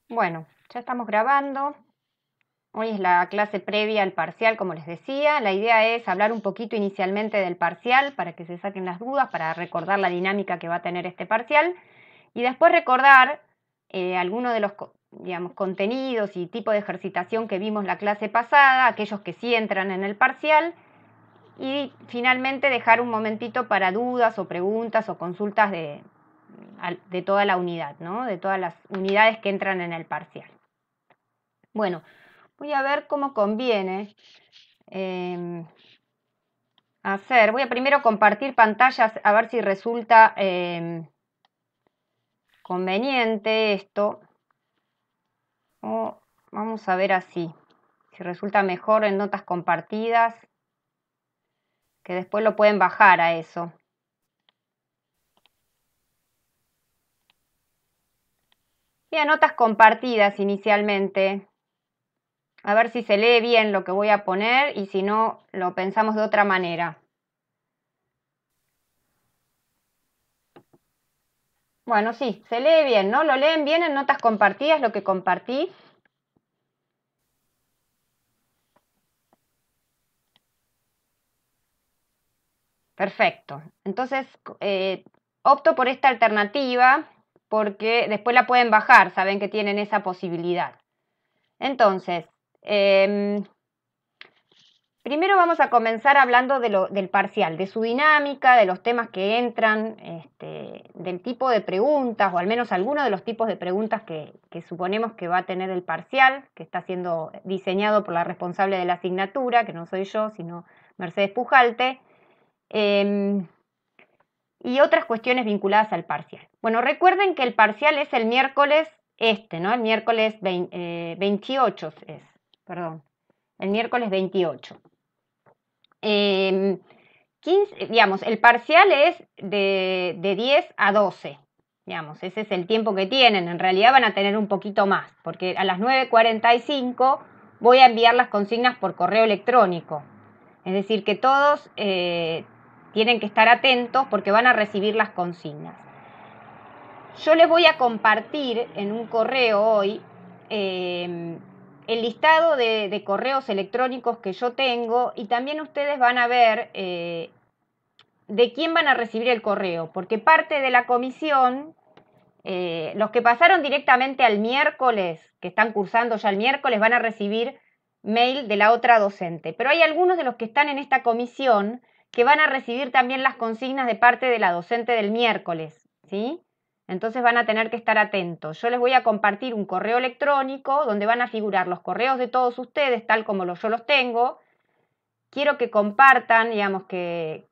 Bueno, ya estamos grabando. Hoy es la clase previa al parcial, como les decía. La idea es hablar un poquito inicialmente del parcial para que se saquen las dudas, para recordar la dinámica que va a tener este parcial y después recordar algunos de los contenidos y tipo de ejercitación que vimos la clase pasada, aquellos que sí entran en el parcial, y finalmente dejar un momentito para dudas o preguntas o consultas de toda la unidad, ¿no? De todas las unidades que entran en el parcial. Bueno, voy a ver cómo conviene hacer. Voy a primero compartir pantallas a ver si resulta conveniente esto. O vamos a ver así, si resulta mejor en notas compartidas, que después lo pueden bajar a eso. Y a notas compartidas inicialmente. A ver si se lee bien lo que voy a poner y si no, lo pensamos de otra manera. Bueno, sí, se lee bien, ¿no? ¿Lo leen bien en notas compartidas lo que compartí? Perfecto. Entonces, opto por esta alternativa porque después la pueden bajar, saben que tienen esa posibilidad. Entonces, primero vamos a comenzar hablando del parcial, de su dinámica, de los temas que entran, del tipo de preguntas, o al menos algunos de los tipos de preguntas que suponemos que va a tener el parcial, que está siendo diseñado por la responsable de la asignatura, que no soy yo, sino Mercedes Pujalte, y otras cuestiones vinculadas al parcial. Bueno, recuerden que el parcial es el miércoles ¿no? El miércoles 28 es, perdón, el miércoles 28. 15, digamos, el parcial es de 10 a 12, digamos, ese es el tiempo que tienen. En realidad van a tener un poquito más, porque a las 9:45 voy a enviar las consignas por correo electrónico. Es decir, que todos tienen que estar atentos porque van a recibir las consignas. Yo les voy a compartir en un correo hoy el listado de correos electrónicos que yo tengo, y también ustedes van a ver de quién van a recibir el correo, porque parte de la comisión, los que pasaron directamente al miércoles, que están cursando ya el miércoles, van a recibir mail de la otra docente, pero hay algunos de los que están en esta comisión que van a recibir también las consignas de parte de la docente del miércoles, ¿sí? Entonces van a tener que estar atentos. Yo les voy a compartir un correo electrónico donde van a figurar los correos de todos ustedes, tal como yo los tengo. Quiero que compartan, digamos, que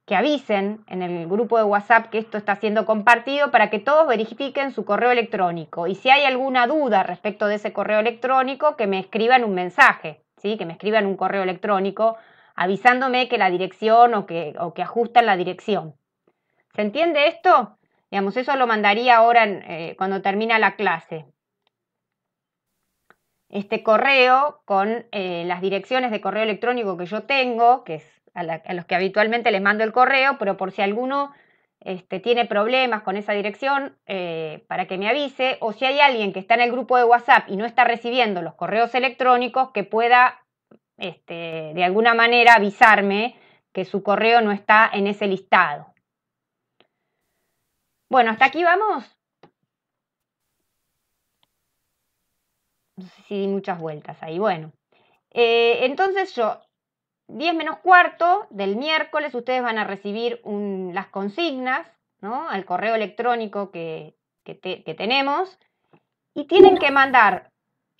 avisen en el grupo de WhatsApp que esto está siendo compartido para que todos verifiquen su correo electrónico. Y si hay alguna duda respecto de ese correo electrónico, que me escriban un mensaje, ¿sí? Que me escriban un correo electrónico avisándome que la dirección o que ajustan la dirección. ¿Se entiende esto? Digamos, eso lo mandaría ahora cuando termina la clase. Este correo con las direcciones de correo electrónico que yo tengo, que es a los que habitualmente les mando el correo, pero por si alguno tiene problemas con esa dirección, para que me avise, o si hay alguien que está en el grupo de WhatsApp y no está recibiendo los correos electrónicos, que pueda de alguna manera avisarme que su correo no está en ese listado. Bueno, ¿hasta aquí vamos? No sé si di muchas vueltas ahí. Bueno, entonces 10 menos cuarto del miércoles, ustedes van a recibir las consignas, ¿no? Al correo electrónico que tenemos, y tienen que mandar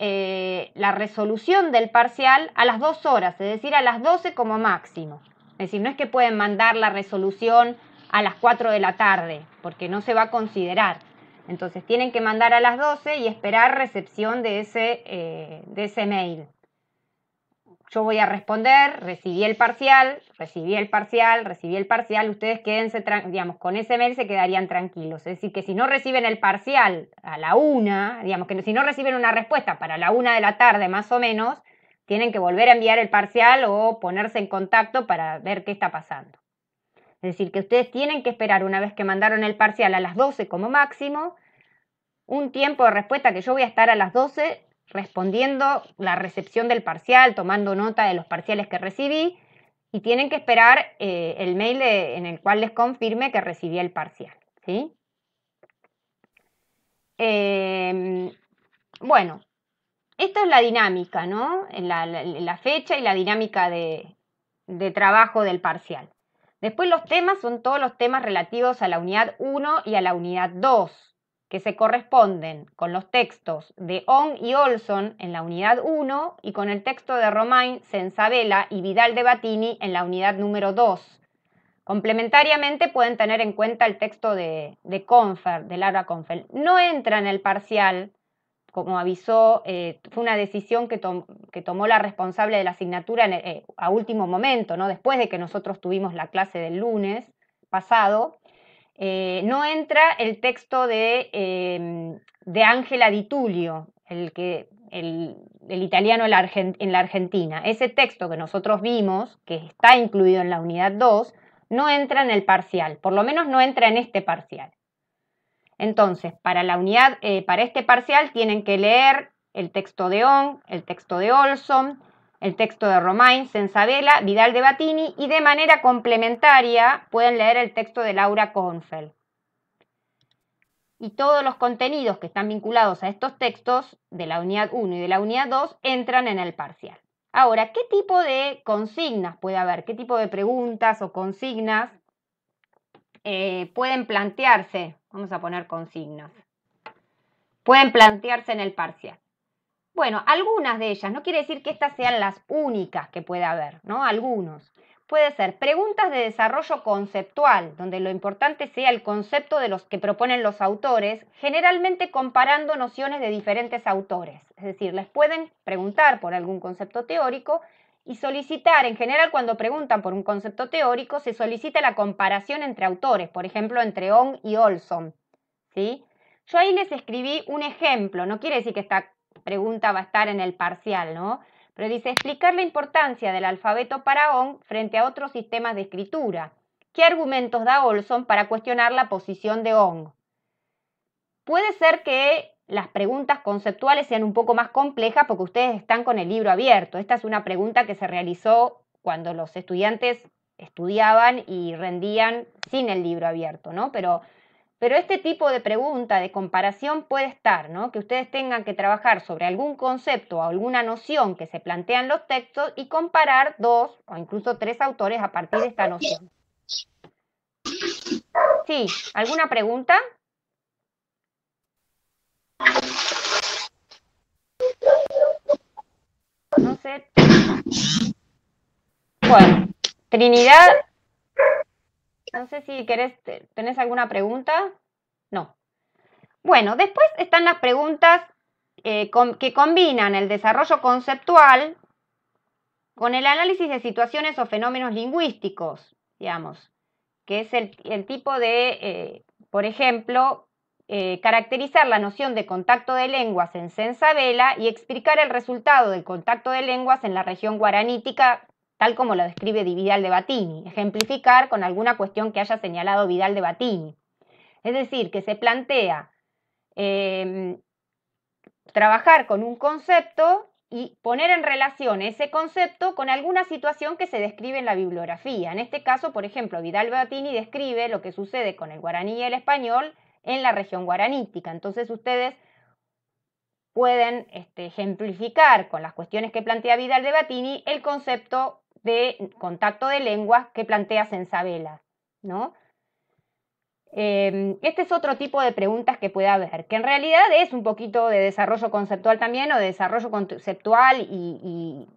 la resolución del parcial a las 2 horas, es decir, a las 12 como máximo. Es decir, no es que pueden mandar la resolución a las 4 de la tarde, porque no se va a considerar. Entonces tienen que mandar a las 12 y esperar recepción de ese mail. Yo voy a responder, recibí el parcial, ustedes quédense, digamos, con ese mail se quedarían tranquilos. Es decir, que si no reciben el parcial a la 1, digamos que si no reciben una respuesta para la 1 de la tarde más o menos, tienen que volver a enviar el parcial o ponerse en contacto para ver qué está pasando. Es decir, que ustedes tienen que esperar, una vez que mandaron el parcial, a las 12 como máximo, un tiempo de respuesta que yo voy a estar a las 12 respondiendo la recepción del parcial, tomando nota de los parciales que recibí, y tienen que esperar el mail en el cual les confirme que recibí el parcial, ¿sí? Bueno, esto es la dinámica, ¿no? La fecha y la dinámica de trabajo del parcial. Después los temas son todos los temas relativos a la unidad 1 y a la unidad 2, que se corresponden con los textos de Ong y Olson en la unidad 1 y con el texto de Romain, Sensabella y Vidal de Batini en la unidad número 2. Complementariamente pueden tener en cuenta el texto de Confer, de Laura Confer. No entra en el parcial, como avisó, fue una decisión que tomó la responsable de la asignatura a último momento, ¿no? Después de que nosotros tuvimos la clase del lunes pasado. No entra el texto de Ángela Di Tullio, el italiano en la Argentina. Ese texto que nosotros vimos, que está incluido en la unidad 2, no entra en el parcial, por lo menos no entra en este parcial. Entonces, para este parcial tienen que leer el texto de Ong, el texto de Olson, el texto de Romain, Sensabella, Vidal de Batini, y de manera complementaria pueden leer el texto de Laura Konfeld. Y todos los contenidos que están vinculados a estos textos de la unidad 1 y de la unidad 2 entran en el parcial. Ahora, ¿qué tipo de consignas puede haber? ¿Qué tipo de preguntas o consignas pueden plantearse? Vamos a poner consignas. Pueden plantearse en el parcial. Bueno, algunas de ellas, no quiere decir que estas sean las únicas que puede haber, ¿no? Algunos. Puede ser preguntas de desarrollo conceptual, donde lo importante sea el concepto de los que proponen los autores, generalmente comparando nociones de diferentes autores. Es decir, les pueden preguntar por algún concepto teórico y solicitar, en general cuando preguntan por un concepto teórico, se solicita la comparación entre autores, por ejemplo, entre Ong y Olson, ¿sí? Yo ahí les escribí un ejemplo, no quiere decir que esta pregunta va a estar en el parcial, ¿no? Pero dice, explicar la importancia del alfabeto para Ong frente a otros sistemas de escritura. ¿Qué argumentos da Olson para cuestionar la posición de Ong? Puede ser que las preguntas conceptuales sean un poco más complejas porque ustedes están con el libro abierto. Esta es una pregunta que se realizó cuando los estudiantes estudiaban y rendían sin el libro abierto, ¿no? Pero este tipo de pregunta, de comparación puede estar, ¿no? Que ustedes tengan que trabajar sobre algún concepto o alguna noción que se plantean los textos y comparar 2 o incluso 3 autores a partir de esta noción. Sí, ¿alguna pregunta? No sé. Bueno, Trinidad, no sé si tenés alguna pregunta. No. Bueno, después están las preguntas que combinan el desarrollo conceptual con el análisis de situaciones o fenómenos lingüísticos, digamos, que es el tipo de, por ejemplo, caracterizar la noción de contacto de lenguas en Sensabella y explicar el resultado del contacto de lenguas en la región guaranítica, tal como lo describe Vidal de Batini, ejemplificar con alguna cuestión que haya señalado Vidal de Batini. Es decir, que se plantea trabajar con un concepto y poner en relación ese concepto con alguna situación que se describe en la bibliografía. En este caso, por ejemplo, Vidal Batini describe lo que sucede con el guaraní y el español en la región guaranítica. Entonces ustedes pueden ejemplificar con las cuestiones que plantea Vidal de Batini el concepto de contacto de lenguas que plantea Sensabella, ¿no? Este es otro tipo de preguntas que puede haber, que en realidad es un poquito de desarrollo conceptual también, o de desarrollo conceptual y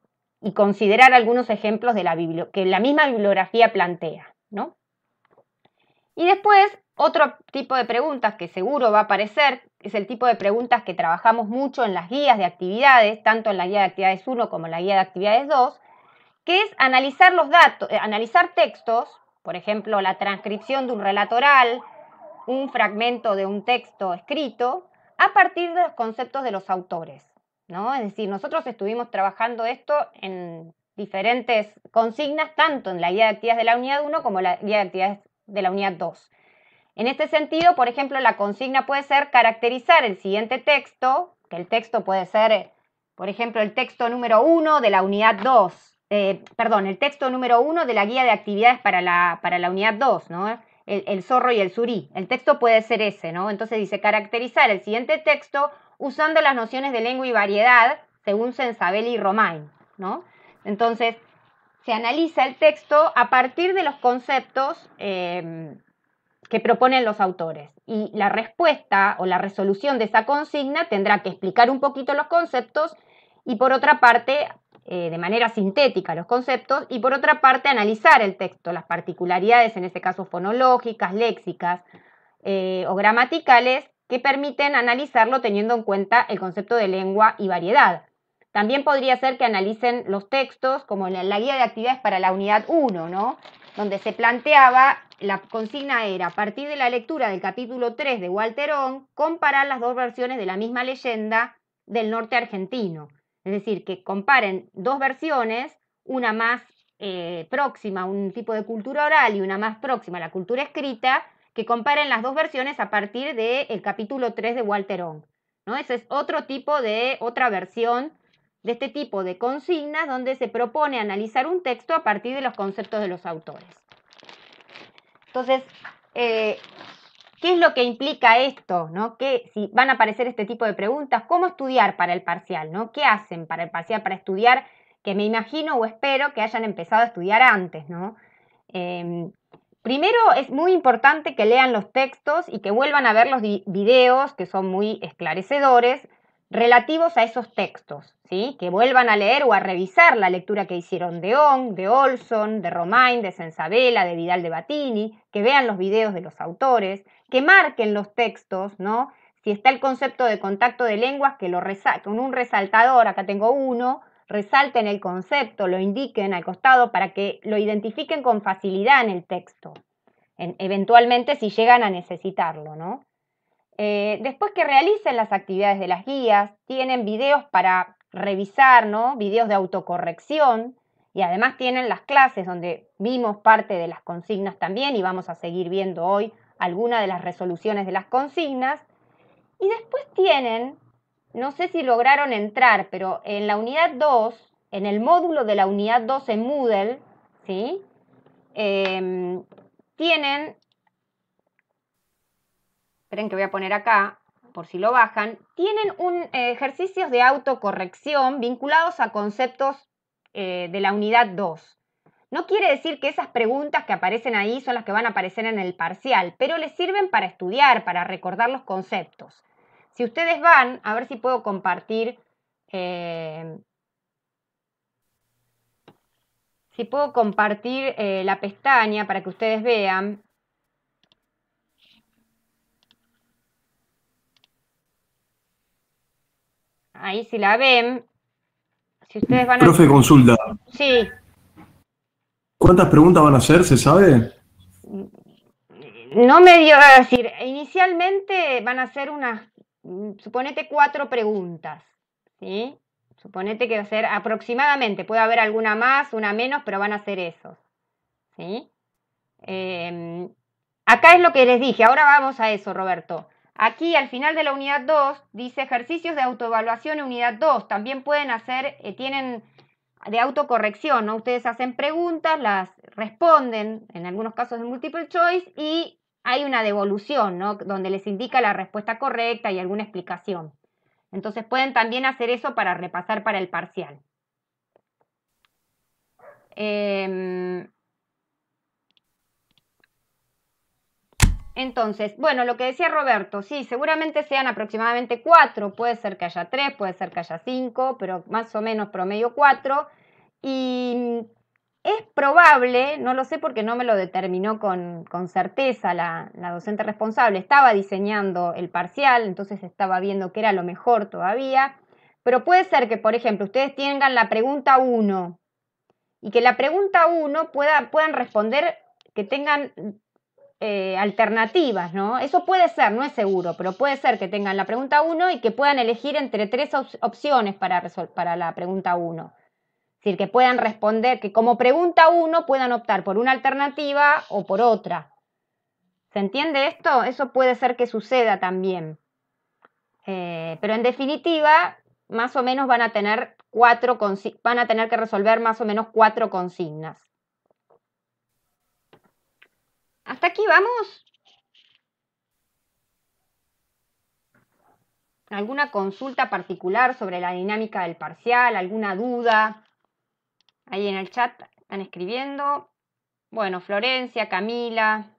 considerar algunos ejemplos de que la misma bibliografía plantea, ¿no? Y después, otro tipo de preguntas que seguro va a aparecer, es el tipo de preguntas que trabajamos mucho en las guías de actividades, tanto en la guía de actividades 1 como en la guía de actividades 2, que es analizar los datos, analizar textos, por ejemplo, la transcripción de un relato oral, un fragmento de un texto escrito, a partir de los conceptos de los autores, ¿no? Es decir, nosotros estuvimos trabajando esto en diferentes consignas, tanto en la guía de actividades de la unidad 1 como en la guía de actividades de la unidad 2. En este sentido, por ejemplo, la consigna puede ser caracterizar el siguiente texto, que el texto puede ser, por ejemplo, el texto número 1 de la unidad 2, el texto número 1 de la guía de actividades para la unidad 2, ¿no? El zorro y el surí. El texto puede ser ese, ¿no? Entonces dice caracterizar el siguiente texto usando las nociones de lengua y variedad según Sensabelli y Romain, ¿no? Entonces, se analiza el texto a partir de los conceptos que proponen los autores. Y la respuesta o la resolución de esa consigna tendrá que explicar un poquito los conceptos y por otra parte, de manera sintética los conceptos, y por otra parte analizar el texto, las particularidades, en este caso fonológicas, léxicas o gramaticales, que permiten analizarlo teniendo en cuenta el concepto de lengua y variedad. También podría ser que analicen los textos, como en la guía de actividades para la unidad 1, ¿no? Donde se planteaba, la consigna era, a partir de la lectura del capítulo 3 de Walter Ong, comparar las dos versiones de la misma leyenda del norte argentino. Es decir, que comparen dos versiones, una más próxima a un tipo de cultura oral y una más próxima a la cultura escrita, que comparen las dos versiones a partir del capítulo 3 de Walter Ong, ¿no? Ese es otra versión de este tipo de consignas donde se propone analizar un texto a partir de los conceptos de los autores. Entonces, ¿qué es lo que implica esto? ¿No? Que si van a aparecer este tipo de preguntas, ¿cómo estudiar para el parcial? ¿No? ¿Qué hacen para el parcial para estudiar? Que me imagino o espero que hayan empezado a estudiar antes, ¿no? Primero es muy importante que lean los textos y que vuelvan a ver los videos que son muy esclarecedores relativos a esos textos, ¿sí? Que vuelvan a leer o a revisar la lectura que hicieron de Ong, de Olson, de Romain, de Sensabella, de Vidal de Batini, que vean los videos de los autores, que marquen los textos, ¿no? Si está el concepto de contacto de lenguas, que con un resaltador, acá tengo uno, resalten el concepto, lo indiquen al costado para que lo identifiquen con facilidad en el texto, eventualmente si llegan a necesitarlo, ¿no? Después que realicen las actividades de las guías, tienen videos para revisar, ¿no? Videos de autocorrección, y además tienen las clases donde vimos parte de las consignas también y vamos a seguir viendo hoy algunas de las resoluciones de las consignas. Y después tienen, no sé si lograron entrar, pero en la unidad 2, en el módulo de la unidad 2 en Moodle, ¿sí? Tienen, esperen que voy a poner acá, por si lo bajan, tienen ejercicios de autocorrección vinculados a conceptos de la unidad 2. No quiere decir que esas preguntas que aparecen ahí son las que van a aparecer en el parcial, pero les sirven para estudiar, para recordar los conceptos. Si ustedes van, a ver si puedo compartir, la pestaña para que ustedes vean. Ahí si la ven, si ustedes van a... Profe, consulta. Sí. ¿Cuántas preguntas van a hacer? ¿Se sabe? No me dio a decir, inicialmente van a ser suponete 4 preguntas, ¿sí? Suponete que va a ser aproximadamente, puede haber alguna más, una menos, pero van a ser esos, ¿sí? Acá es lo que les dije, ahora vamos a eso, Roberto. Aquí al final de la unidad 2 dice ejercicios de autoevaluación en unidad 2. También pueden hacer, tienen de autocorrección, ¿no? Ustedes hacen preguntas, las responden, en algunos casos de multiple choice, y hay una devolución, ¿no? Donde les indica la respuesta correcta y alguna explicación. Entonces pueden también hacer eso para repasar para el parcial. Entonces, bueno, lo que decía Roberto, sí, seguramente sean aproximadamente 4, puede ser que haya 3, puede ser que haya 5, pero más o menos promedio 4. Y es probable, no lo sé porque no me lo determinó con certeza la docente responsable, estaba diseñando el parcial, entonces estaba viendo qué era lo mejor todavía, pero puede ser que, por ejemplo, ustedes tengan la pregunta 1 y que la pregunta 1 puedan responder, que tengan alternativas, ¿no? Eso puede ser, no es seguro, pero puede ser que tengan la pregunta 1 y que puedan elegir entre 3 opciones para la pregunta 1. Es decir, que puedan responder, que como pregunta 1 puedan optar por una alternativa o por otra, ¿Se entiende esto? Eso puede ser que suceda también. Pero en definitiva, más o menos van a tener que resolver más o menos 4 consignas. ¿Hasta aquí vamos? ¿Alguna consulta particular sobre la dinámica del parcial? ¿Alguna duda? Ahí en el chat están escribiendo. Bueno, Florencia, Camila,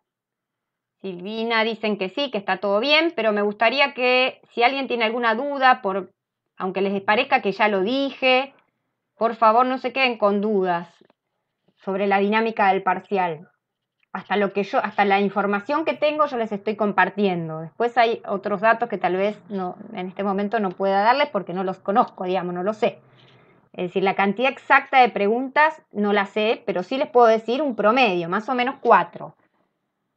Silvina dicen que sí, que está todo bien, pero me gustaría que si alguien tiene alguna duda, aunque les parezca que ya lo dije, por favor no se queden con dudas sobre la dinámica del parcial. Hasta la información que tengo yo les estoy compartiendo. Después hay otros datos que tal vez no, en este momento no pueda darles porque no los conozco, digamos, no lo sé. Es decir, la cantidad exacta de preguntas no la sé, pero sí les puedo decir un promedio, más o menos 4.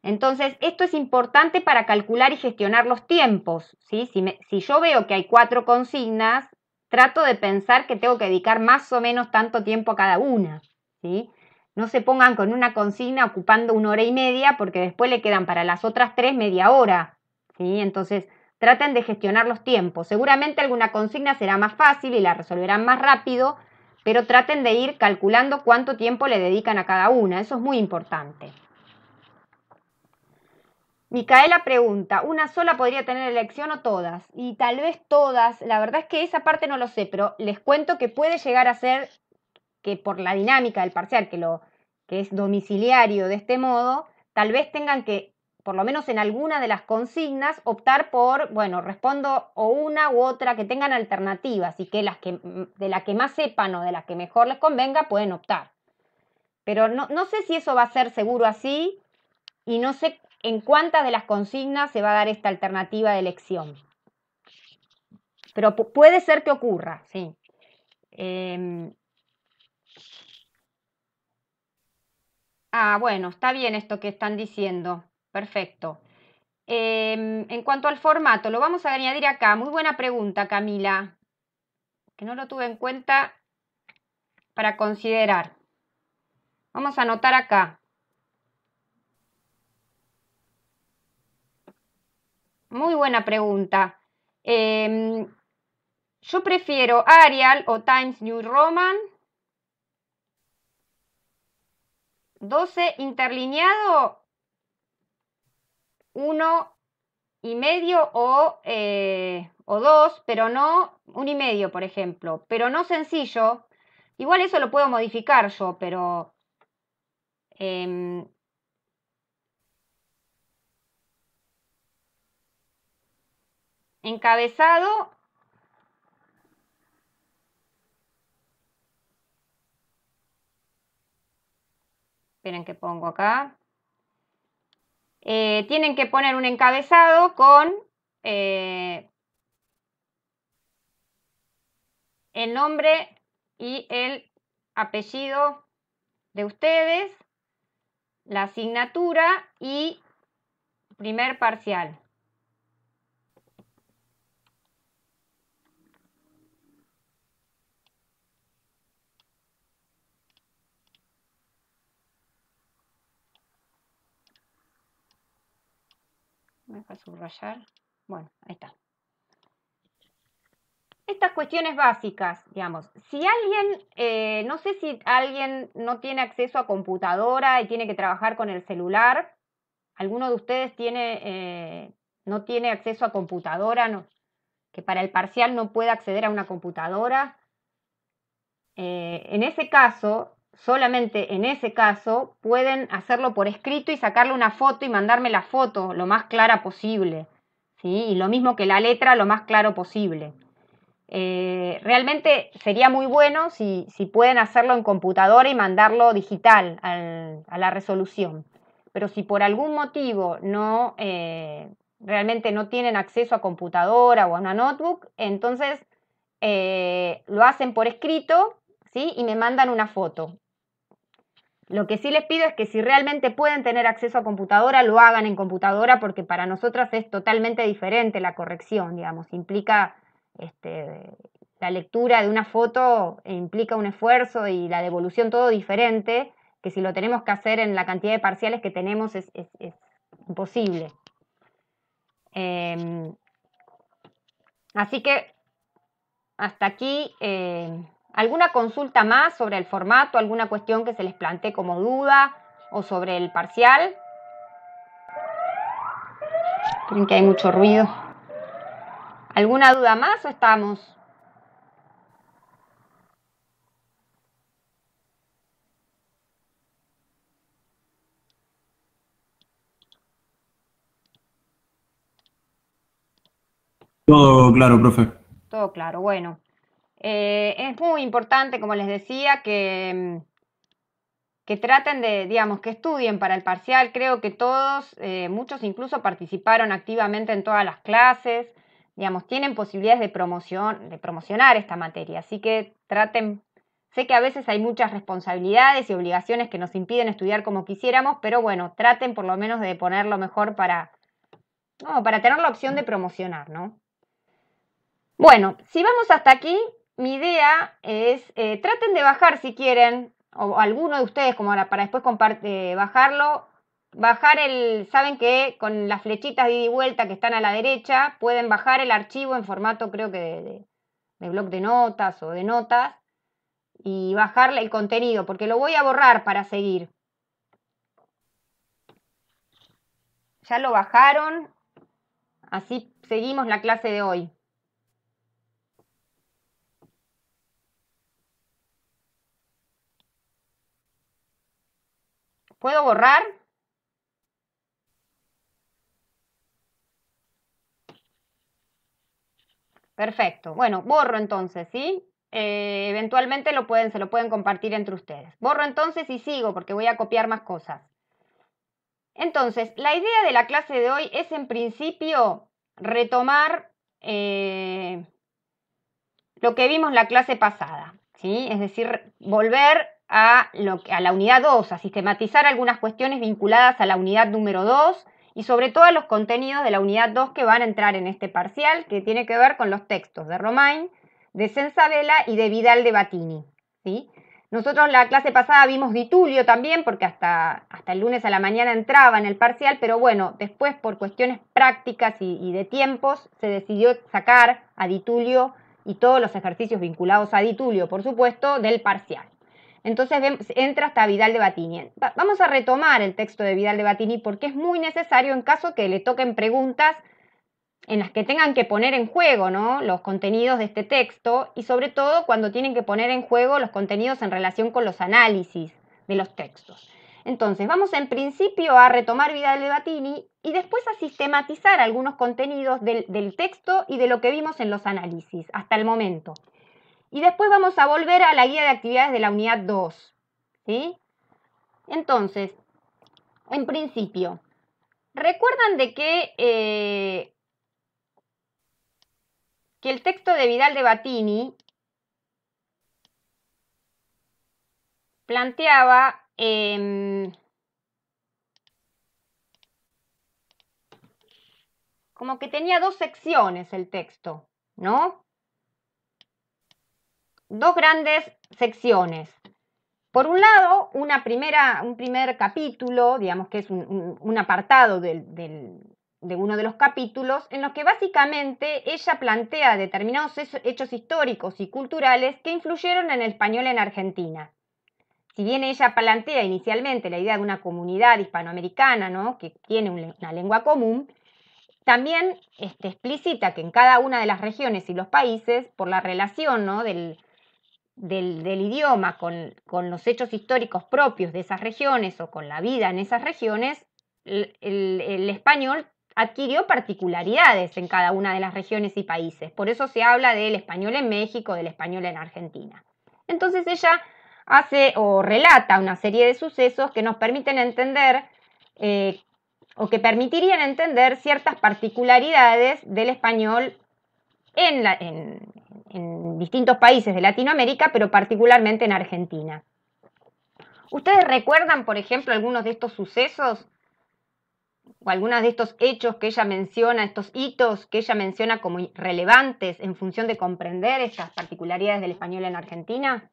Entonces, esto es importante para calcular y gestionar los tiempos, ¿sí? Si yo veo que hay 4 consignas, trato de pensar que tengo que dedicar más o menos tanto tiempo a cada una, ¿sí? No se pongan con una consigna ocupando 1 hora y media porque después le quedan para las otras 3 media hora, ¿sí? Entonces, traten de gestionar los tiempos. Seguramente alguna consigna será más fácil y la resolverán más rápido, pero traten de ir calculando cuánto tiempo le dedican a cada una. Eso es muy importante. Micaela pregunta, ¿una sola podría tener elección o todas? Y tal vez todas, la verdad es que esa parte no lo sé, pero les cuento que puede llegar a ser que por la dinámica del parcial, que es domiciliario de este modo, tal vez tengan que, por lo menos en alguna de las consignas, optar por, bueno, respondo o una u otra, que tengan alternativas y que de la que más sepan o de la que mejor les convenga pueden optar. Pero no sé si eso va a ser seguro así y no sé en cuántas de las consignas se va a dar esta alternativa de elección. Pero puede ser que ocurra, sí. Bueno, está bien esto que están diciendo. Perfecto. En cuanto al formato, lo vamos a añadir acá. Muy buena pregunta, Camila, que no lo tuve en cuenta para considerar. Vamos a anotar acá. Muy buena pregunta. Yo prefiero Arial o Times New Roman. 12 interlineado, 1,5 o 2, pero no 1,5, por ejemplo, pero no sencillo. Igual eso lo puedo modificar yo, pero encabezado. Esperen que pongo acá. Tienen que poner un encabezado con el nombre y el apellido de ustedes, la asignatura y primer parcial. Me deja subrayar. Bueno, ahí está. Estas cuestiones básicas, digamos, si alguien, no sé si alguien no tiene acceso a computadora y tiene que trabajar con el celular, alguno de ustedes no tiene acceso a computadora, no, que para el parcial no puede acceder a una computadora, en ese caso, solamente en ese caso, pueden hacerlo por escrito y sacarle una foto y mandarme la foto lo más clara posible, ¿sí? Y lo mismo que la letra, lo más claro posible. Realmente sería muy bueno si pueden hacerlo en computadora y mandarlo digital a la resolución. Pero si por algún motivo realmente no tienen acceso a computadora o a una notebook, entonces lo hacen por escrito, ¿sí? Y me mandan una foto. Lo que sí les pido es que si realmente pueden tener acceso a computadora, lo hagan en computadora porque para nosotras es totalmente diferente la corrección, digamos, implica la lectura de una foto implica un esfuerzo y la devolución todo diferente, que si lo tenemos que hacer en la cantidad de parciales que tenemos es imposible. Así que hasta aquí, ¿alguna consulta más sobre el formato? ¿Alguna cuestión que se les plantee como duda o sobre el parcial? ¿Creen que hay mucho ruido? ¿Alguna duda más o estamos? Todo claro, profe. Todo claro, bueno. Es muy importante, como les decía, que traten de, digamos, que estudien para el parcial. Creo que todos, muchos incluso participaron activamente en todas las clases, digamos, tienen posibilidades de promocionar esta materia. Así que traten, sé que a veces hay muchas responsabilidades y obligaciones que nos impiden estudiar como quisiéramos, pero bueno, traten por lo menos de poner lo mejor para tener la opción de promocionar, ¿no? Bueno, si vamos hasta aquí, mi idea es, traten de bajar si quieren, o alguno de ustedes, como para después bajarlo, saben que con las flechitas de ida y vuelta que están a la derecha, pueden bajar el archivo en formato creo que de bloc de notas o de notas, y bajarle el contenido, porque lo voy a borrar para seguir. Ya lo bajaron, así seguimos la clase de hoy. ¿Puedo borrar? Perfecto. Bueno, borro entonces, ¿sí? Eventualmente se lo pueden compartir entre ustedes. Borro entonces y sigo porque voy a copiar más cosas. Entonces, la idea de la clase de hoy es en principio retomar lo que vimos la clase pasada, ¿sí? Es decir, volver a la unidad 2, a sistematizar algunas cuestiones vinculadas a la unidad número 2 y sobre todo a los contenidos de la unidad 2 que van a entrar en este parcial, que tiene que ver con los textos de Romain, de Sensabella y de Vidal de Batini, ¿sí? Nosotros la clase pasada vimos Di Tullio también, porque hasta el lunes a la mañana entraba en el parcial, pero bueno, después por cuestiones prácticas y de tiempos se decidió sacar a Di Tullio y todos los ejercicios vinculados a Di Tullio, por supuesto, del parcial. Entonces entra hasta Vidal de Batini. Vamos a retomar el texto de Vidal de Batini porque es muy necesario en caso que le toquen preguntas en las que tengan que poner en juego, ¿no?, los contenidos de este texto y sobre todo cuando tienen que poner en juego los contenidos en relación con los análisis de los textos. Entonces, vamos en principio a retomar Vidal de Batini y después a sistematizar algunos contenidos del texto y de lo que vimos en los análisis hasta el momento. Y después vamos a volver a la guía de actividades de la unidad 2, ¿sí? Entonces, en principio, ¿recuerdan de que el texto de Vidal de Batini planteaba como que tenía dos secciones el texto, ¿no? Dos grandes secciones. Por un lado, un primer capítulo, digamos que es un apartado de uno de los capítulos, en los que básicamente ella plantea determinados hechos históricos y culturales que influyeron en el español en Argentina. Si bien ella plantea inicialmente la idea de una comunidad hispanoamericana, ¿no?, que tiene una lengua común, también explicita que en cada una de las regiones y los países, por la relación, ¿no?, del idioma con los hechos históricos propios de esas regiones o con la vida en esas regiones, el español adquirió particularidades en cada una de las regiones y países. Por eso se habla del español en México, del español en Argentina. Entonces ella hace o relata una serie de sucesos que nos permiten entender o que permitirían entender ciertas particularidades del español en distintos países de Latinoamérica, pero particularmente en Argentina. ¿Ustedes recuerdan, por ejemplo, algunos de estos sucesos o algunos de estos hechos que ella menciona, estos hitos que ella menciona como relevantes en función de comprender estas particularidades del español en Argentina?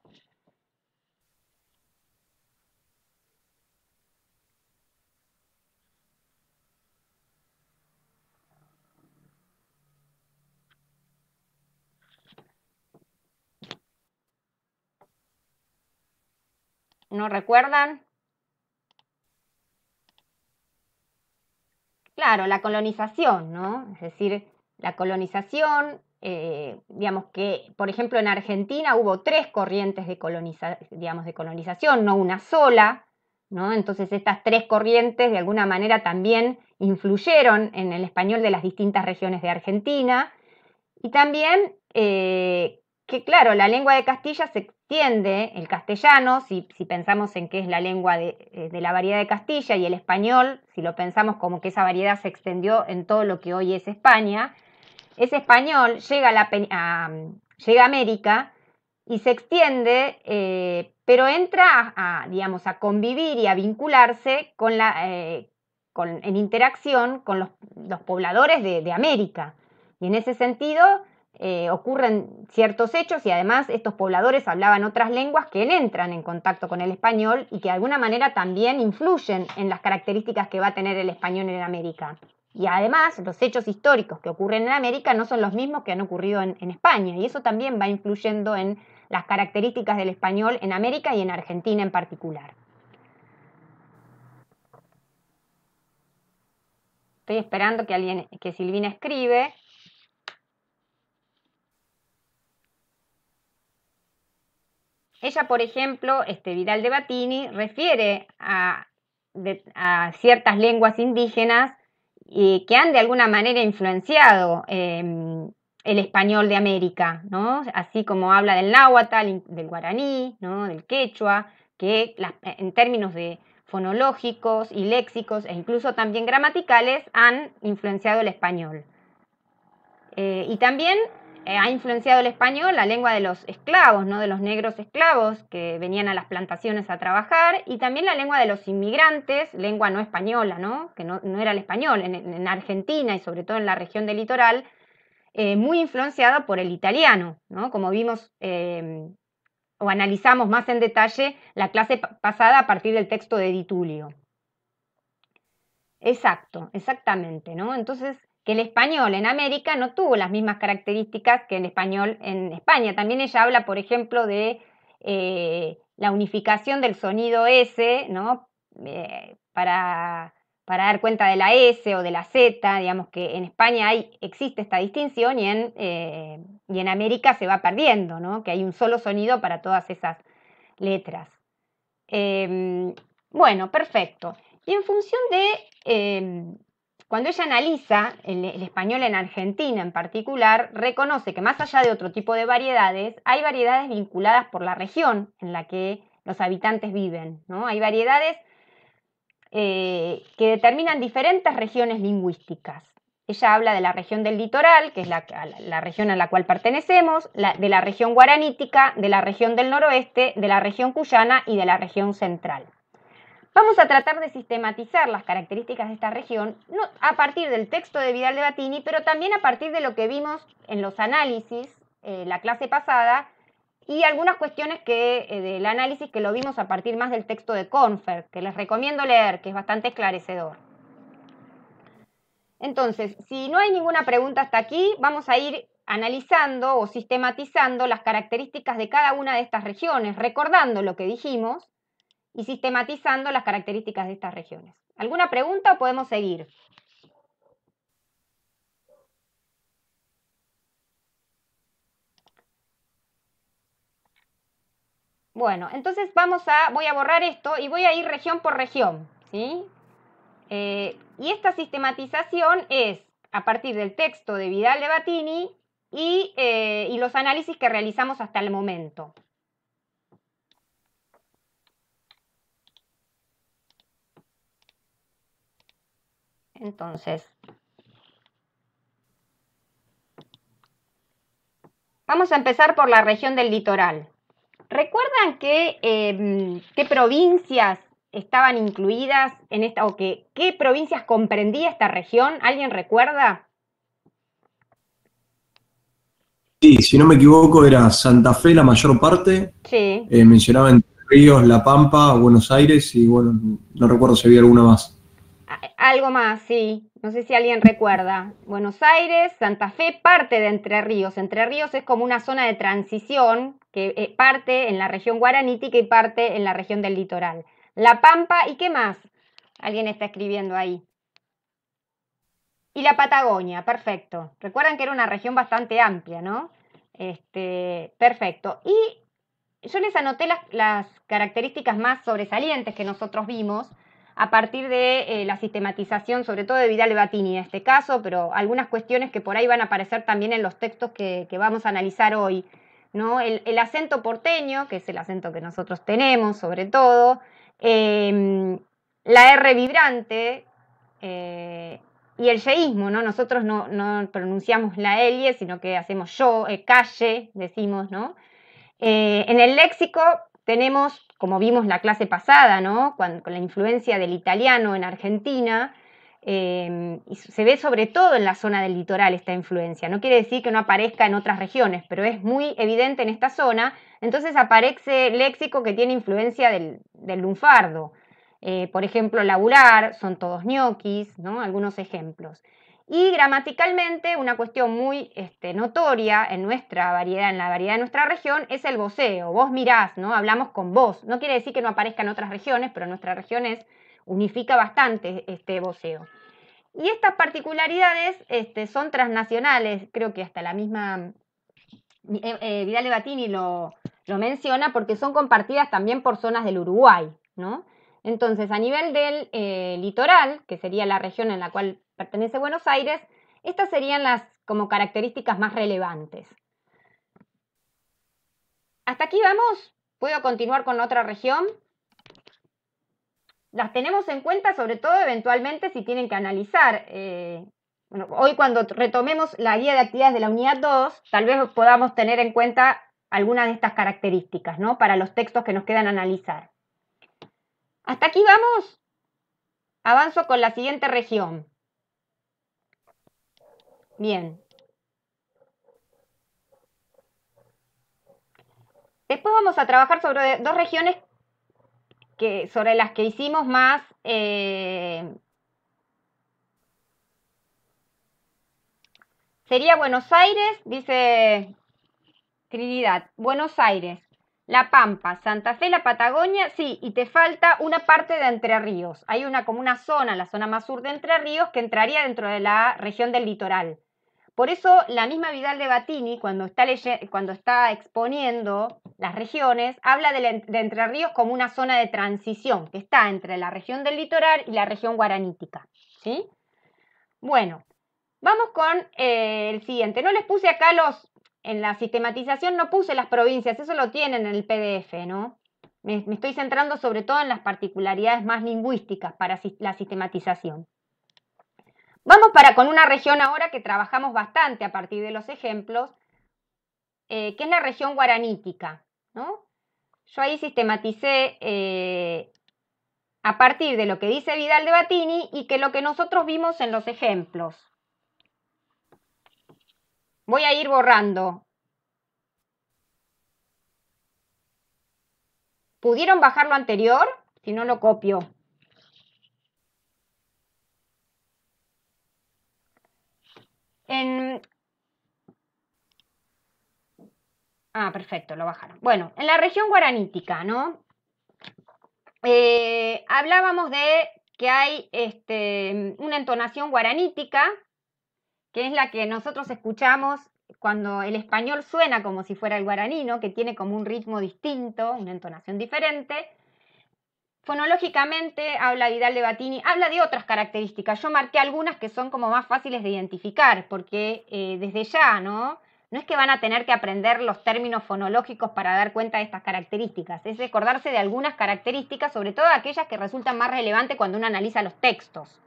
¿No recuerdan? Claro, la colonización, ¿no? Es decir, la colonización, digamos que, por ejemplo, en Argentina hubo 3 corrientes de colonización, no una sola, ¿no? Entonces estas 3 corrientes de alguna manera también influyeron en el español de las distintas regiones de Argentina. Y también que, claro, la lengua de Castilla se extiende, el castellano, si pensamos en que es la lengua de la variedad de Castilla, y el español, si lo pensamos como que esa variedad se extendió en todo lo que hoy es España, ese español llega a América y se extiende, pero entra digamos, a convivir y a vincularse en interacción con los pobladores de América. Y en ese sentido ocurren ciertos hechos, y además estos pobladores hablaban otras lenguas que entran en contacto con el español y que de alguna manera también influyen en las características que va a tener el español en América. Y además los hechos históricos que ocurren en América no son los mismos que han ocurrido en España, y eso también va influyendo en las características del español en América y en Argentina en particular. Estoy esperando que Silvina escribe. Ella, por ejemplo, Vidal de Batini, refiere a ciertas lenguas indígenas que han de alguna manera influenciado el español de América, ¿no? Así como habla del náhuatl, del guaraní, ¿no? Del quechua, que en términos de fonológicos y léxicos e incluso también gramaticales han influenciado el español. Y también ha influenciado el español la lengua de los esclavos, ¿no? De los negros esclavos que venían a las plantaciones a trabajar, y también la lengua de los inmigrantes, lengua no española, ¿no? Que no era el español, en Argentina y sobre todo en la región del litoral, muy influenciado por el italiano, ¿no? Como vimos o analizamos más en detalle la clase pasada a partir del texto de Di Tullio. Exacto, exactamente, ¿no? Entonces, que el español en América no tuvo las mismas características que el español en España. También ella habla, por ejemplo, de la unificación del sonido S, ¿no? Para dar cuenta de la S o de la Z, digamos que en España existe esta distinción, y en América se va perdiendo, ¿no? Que hay un solo sonido para todas esas letras. Bueno, perfecto. Y en función de, cuando ella analiza el español en Argentina en particular, reconoce que más allá de otro tipo de variedades, hay variedades vinculadas por la región en la que los habitantes viven, ¿no? Hay variedades que determinan diferentes regiones lingüísticas. Ella habla de la región del litoral, que es la región a la cual pertenecemos, de la región guaranítica, de la región del noroeste, de la región cuyana y de la región central. Vamos a tratar de sistematizar las características de esta región a partir del texto de Vidal de Batini, pero también a partir de lo que vimos en los análisis la clase pasada, y algunas cuestiones del análisis que lo vimos a partir más del texto de Confer, que les recomiendo leer, que es bastante esclarecedor. Entonces, si no hay ninguna pregunta hasta aquí, vamos a ir analizando o sistematizando las características de cada una de estas regiones, recordando lo que dijimos y sistematizando las características de estas regiones. ¿Alguna pregunta o podemos seguir? Bueno, entonces voy a borrar esto y voy a ir región por región, ¿sí? Y esta sistematización es a partir del texto de Vidal de Batini y los análisis que realizamos hasta el momento. Entonces, vamos a empezar por la región del litoral. ¿Recuerdan qué provincias estaban incluidas en esta, o qué provincias comprendía esta región? ¿Alguien recuerda? Sí, si no me equivoco, era Santa Fe la mayor parte. Sí. Mencionaba Entre Ríos, La Pampa, Buenos Aires y bueno, no recuerdo si había alguna más. algo más, sí. No sé si alguien recuerda. Buenos Aires, Santa Fe, parte de Entre Ríos. Entre Ríos es como una zona de transición que parte en la región guaranítica y parte en la región del litoral. La Pampa, ¿y qué más? Alguien está escribiendo ahí. Y la Patagonia, perfecto. Recuerdan que era una región bastante amplia, ¿no? Perfecto. Y yo les anoté las características más sobresalientes que nosotros vimos a partir de la sistematización, sobre todo de Vidal de Batini en este caso, pero algunas cuestiones que por ahí van a aparecer también en los textos que vamos a analizar hoy, ¿no? El acento porteño, que es el acento que nosotros tenemos, sobre todo, la R vibrante, y el yeísmo, ¿no? Nosotros no pronunciamos la L, sino que hacemos yo, calle, decimos, ¿no? En el léxico tenemos, como vimos la clase pasada, ¿no? Con la influencia del italiano en Argentina, y se ve sobre todo en la zona del litoral esta influencia. No quiere decir que no aparezca en otras regiones, pero es muy evidente en esta zona. Entonces aparece léxico que tiene influencia del lunfardo. Por ejemplo, laburar, son todos ñoquis, ¿no? Algunos ejemplos. Y gramaticalmente, una cuestión muy notoria en nuestra variedad, en la variedad de nuestra región, es el voceo. Vos mirás, ¿no? Hablamos con vos. No quiere decir que no aparezca en otras regiones, pero en nuestra región unifica bastante este voceo. Y estas particularidades son transnacionales, creo que hasta la misma Vidal de Batini lo menciona, porque son compartidas también por zonas del Uruguay, ¿no? Entonces, a nivel del litoral, que sería la región en la cual pertenece Buenos Aires, estas serían las como características más relevantes. Hasta aquí vamos. ¿Puedo continuar con otra región? Las tenemos en cuenta, sobre todo eventualmente si tienen que analizar. Bueno, hoy cuando retomemos la guía de actividades de la unidad 2, tal vez podamos tener en cuenta algunas de estas características, ¿no? Para los textos que nos quedan analizar. Hasta aquí vamos. Avanzo con la siguiente región. Bien. Después vamos a trabajar sobre dos regiones sobre las que hicimos más sería Buenos Aires, dice Trinidad, Buenos Aires, La Pampa, Santa Fe, la Patagonia, sí, y te falta una parte de Entre Ríos. Hay como una zona, la zona más sur de Entre Ríos, que entraría dentro de la región del litoral. Por eso la misma Vidal de Batini, cuando está exponiendo las regiones, habla de Entre Ríos como una zona de transición, que está entre la región del litoral y la región guaranítica, ¿sí? Bueno, vamos con el siguiente. No les puse acá en la sistematización no puse las provincias, eso lo tienen en el PDF, ¿no? Me estoy centrando sobre todo en las particularidades más lingüísticas para la sistematización. Vamos con una región ahora que trabajamos bastante a partir de los ejemplos, que es la región guaranítica, ¿no? Yo ahí sistematicé a partir de lo que dice Vidal de Batini y que lo que nosotros vimos en los ejemplos. Voy a ir borrando. ¿Pudieron bajar lo anterior? Si no, lo copio. Perfecto, lo bajaron. Bueno, en la región guaranítica, ¿no? Hablábamos de que hay una entonación guaranítica, que es la que nosotros escuchamos cuando el español suena como si fuera el guaranino, que tiene como un ritmo distinto, una entonación diferente. Fonológicamente habla Vidal de Batini, habla de otras características. Yo marqué algunas que son como más fáciles de identificar, porque desde ya, ¿no? No es que van a tener que aprender los términos fonológicos para dar cuenta de estas características, es recordarse de algunas características, sobre todo aquellas que resultan más relevantes cuando uno analiza los textos.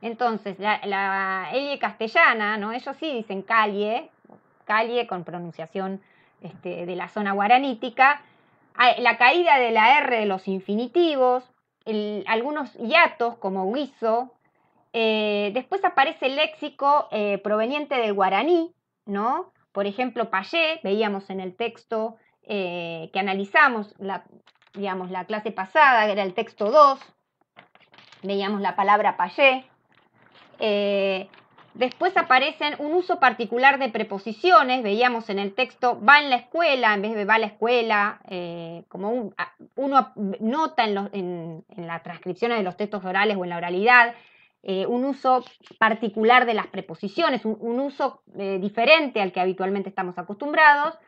Entonces, la L castellana, ¿no? Ellos sí dicen calle con pronunciación de la zona guaranítica, la caída de la R de los infinitivos, algunos hiatos como huizo, después aparece el léxico proveniente del guaraní, ¿no? Por ejemplo, payé, veíamos en el texto que analizamos, la clase pasada, era el texto 2. veíamos la palabra payé. Después aparecen un uso particular de preposiciones, veíamos en el texto va en la escuela en vez de va a la escuela, como uno nota en las transcripciones de los textos orales o en la oralidad, un uso particular de las preposiciones, un uso diferente al que habitualmente estamos acostumbrados.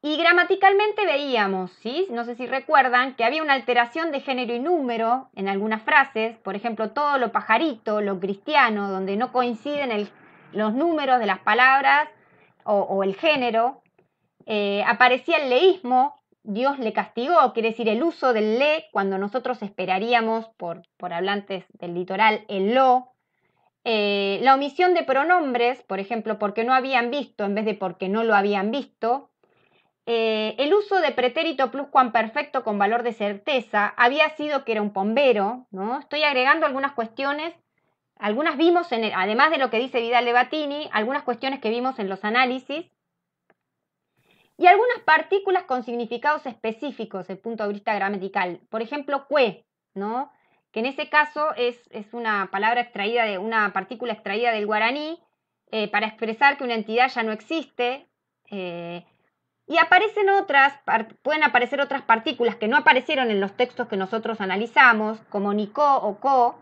Y gramaticalmente veíamos, ¿sí? No sé si recuerdan, que había una alteración de género y número en algunas frases, por ejemplo, todo lo pajarito, lo cristiano, donde no coinciden los números de las palabras o el género. Aparecía el leísmo, Dios le castigó, quiere decir el uso del le, cuando nosotros esperaríamos, por hablantes del litoral, el lo. La omisión de pronombres, por ejemplo, porque no habían visto en vez de porque no lo habían visto. El uso de pretérito pluscuamperfecto con valor de certeza había sido que era un bombero, ¿no? Estoy agregando algunas cuestiones, algunas vimos, además de lo que dice Vidal de Batini, algunas cuestiones que vimos en los análisis, y algunas partículas con significados específicos desde el punto de vista gramatical. Por ejemplo, que, ¿no? Que en ese caso es una palabra extraída de una partícula extraída del guaraní para expresar que una entidad ya no existe. Y pueden aparecer otras partículas que no aparecieron en los textos que nosotros analizamos, como Nicó o Co,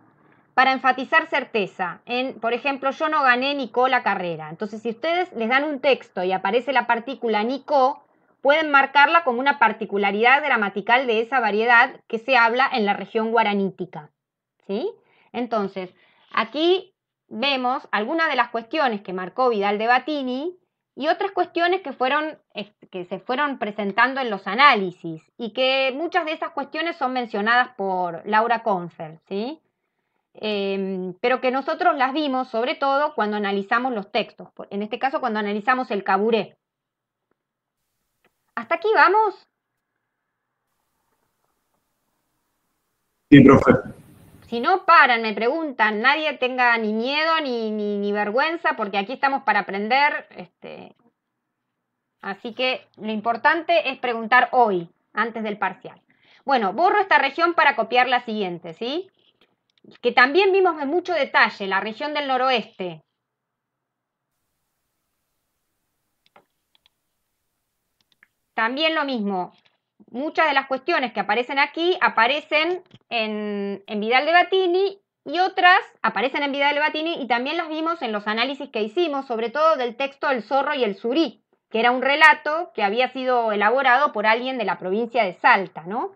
para enfatizar certeza. Por ejemplo, yo no gané Nicó la carrera. Entonces, si ustedes les dan un texto y aparece la partícula Nicó, pueden marcarla como una particularidad gramatical de esa variedad que se habla en la región guaranítica. ¿Sí? Entonces, aquí vemos algunas de las cuestiones que marcó Vidal de Batini y otras cuestiones que se fueron presentando en los análisis y que muchas de esas cuestiones son mencionadas por Laura Konfer, ¿sí? Pero que nosotros las vimos sobre todo cuando analizamos los textos, en este caso cuando analizamos el caburé. ¿Hasta aquí vamos? Sí, profe. Si no paran, me preguntan, nadie tenga ni miedo ni vergüenza, porque aquí estamos para aprender. Así que lo importante es preguntar hoy, antes del parcial. Bueno, borro esta región para copiar la siguiente, ¿sí? Que también vimos en mucho detalle, la región del noroeste. También lo mismo, muchas de las cuestiones que aparecen aquí aparecen en Vidal de Batini y otras aparecen en Vidal de Batini y también las vimos en los análisis que hicimos, sobre todo del texto El zorro y el surí, que era un relato que había sido elaborado por alguien de la provincia de Salta, ¿no?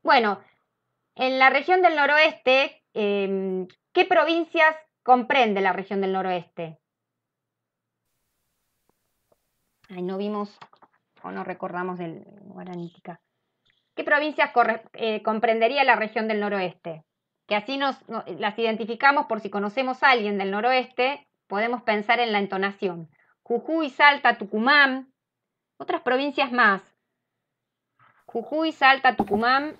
Bueno, en la región del noroeste, ¿qué provincias comprende la región del noroeste? Ay, no vimos o no recordamos del Guaranítica. ¿Qué provincias comprendería la región del noroeste? Que así las identificamos por si conocemos a alguien del noroeste, podemos pensar en la entonación. Jujuy, Salta, Tucumán, otras provincias más. Jujuy, Salta, Tucumán,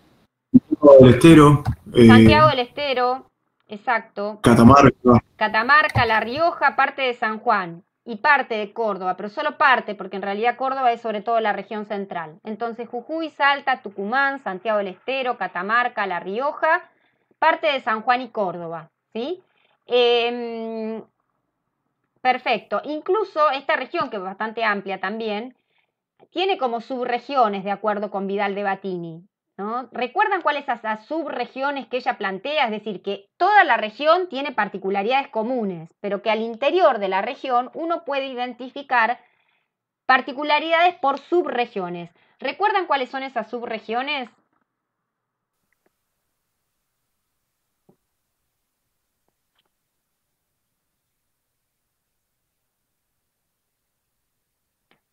del Estero, Santiago del Estero, exacto. Catamarca. Catamarca, La Rioja, parte de San Juan y parte de Córdoba, pero solo parte, porque en realidad Córdoba es sobre todo la región central. Entonces Jujuy, Salta, Tucumán, Santiago del Estero, Catamarca, La Rioja, parte de San Juan y Córdoba, ¿sí? Perfecto. Incluso esta región, que es bastante amplia también, tiene como subregiones de acuerdo con Vidal de Batini, ¿no? ¿Recuerdan cuáles son esas subregiones que ella plantea? Es decir, que toda la región tiene particularidades comunes, pero que al interior de la región uno puede identificar particularidades por subregiones. ¿Recuerdan cuáles son esas subregiones?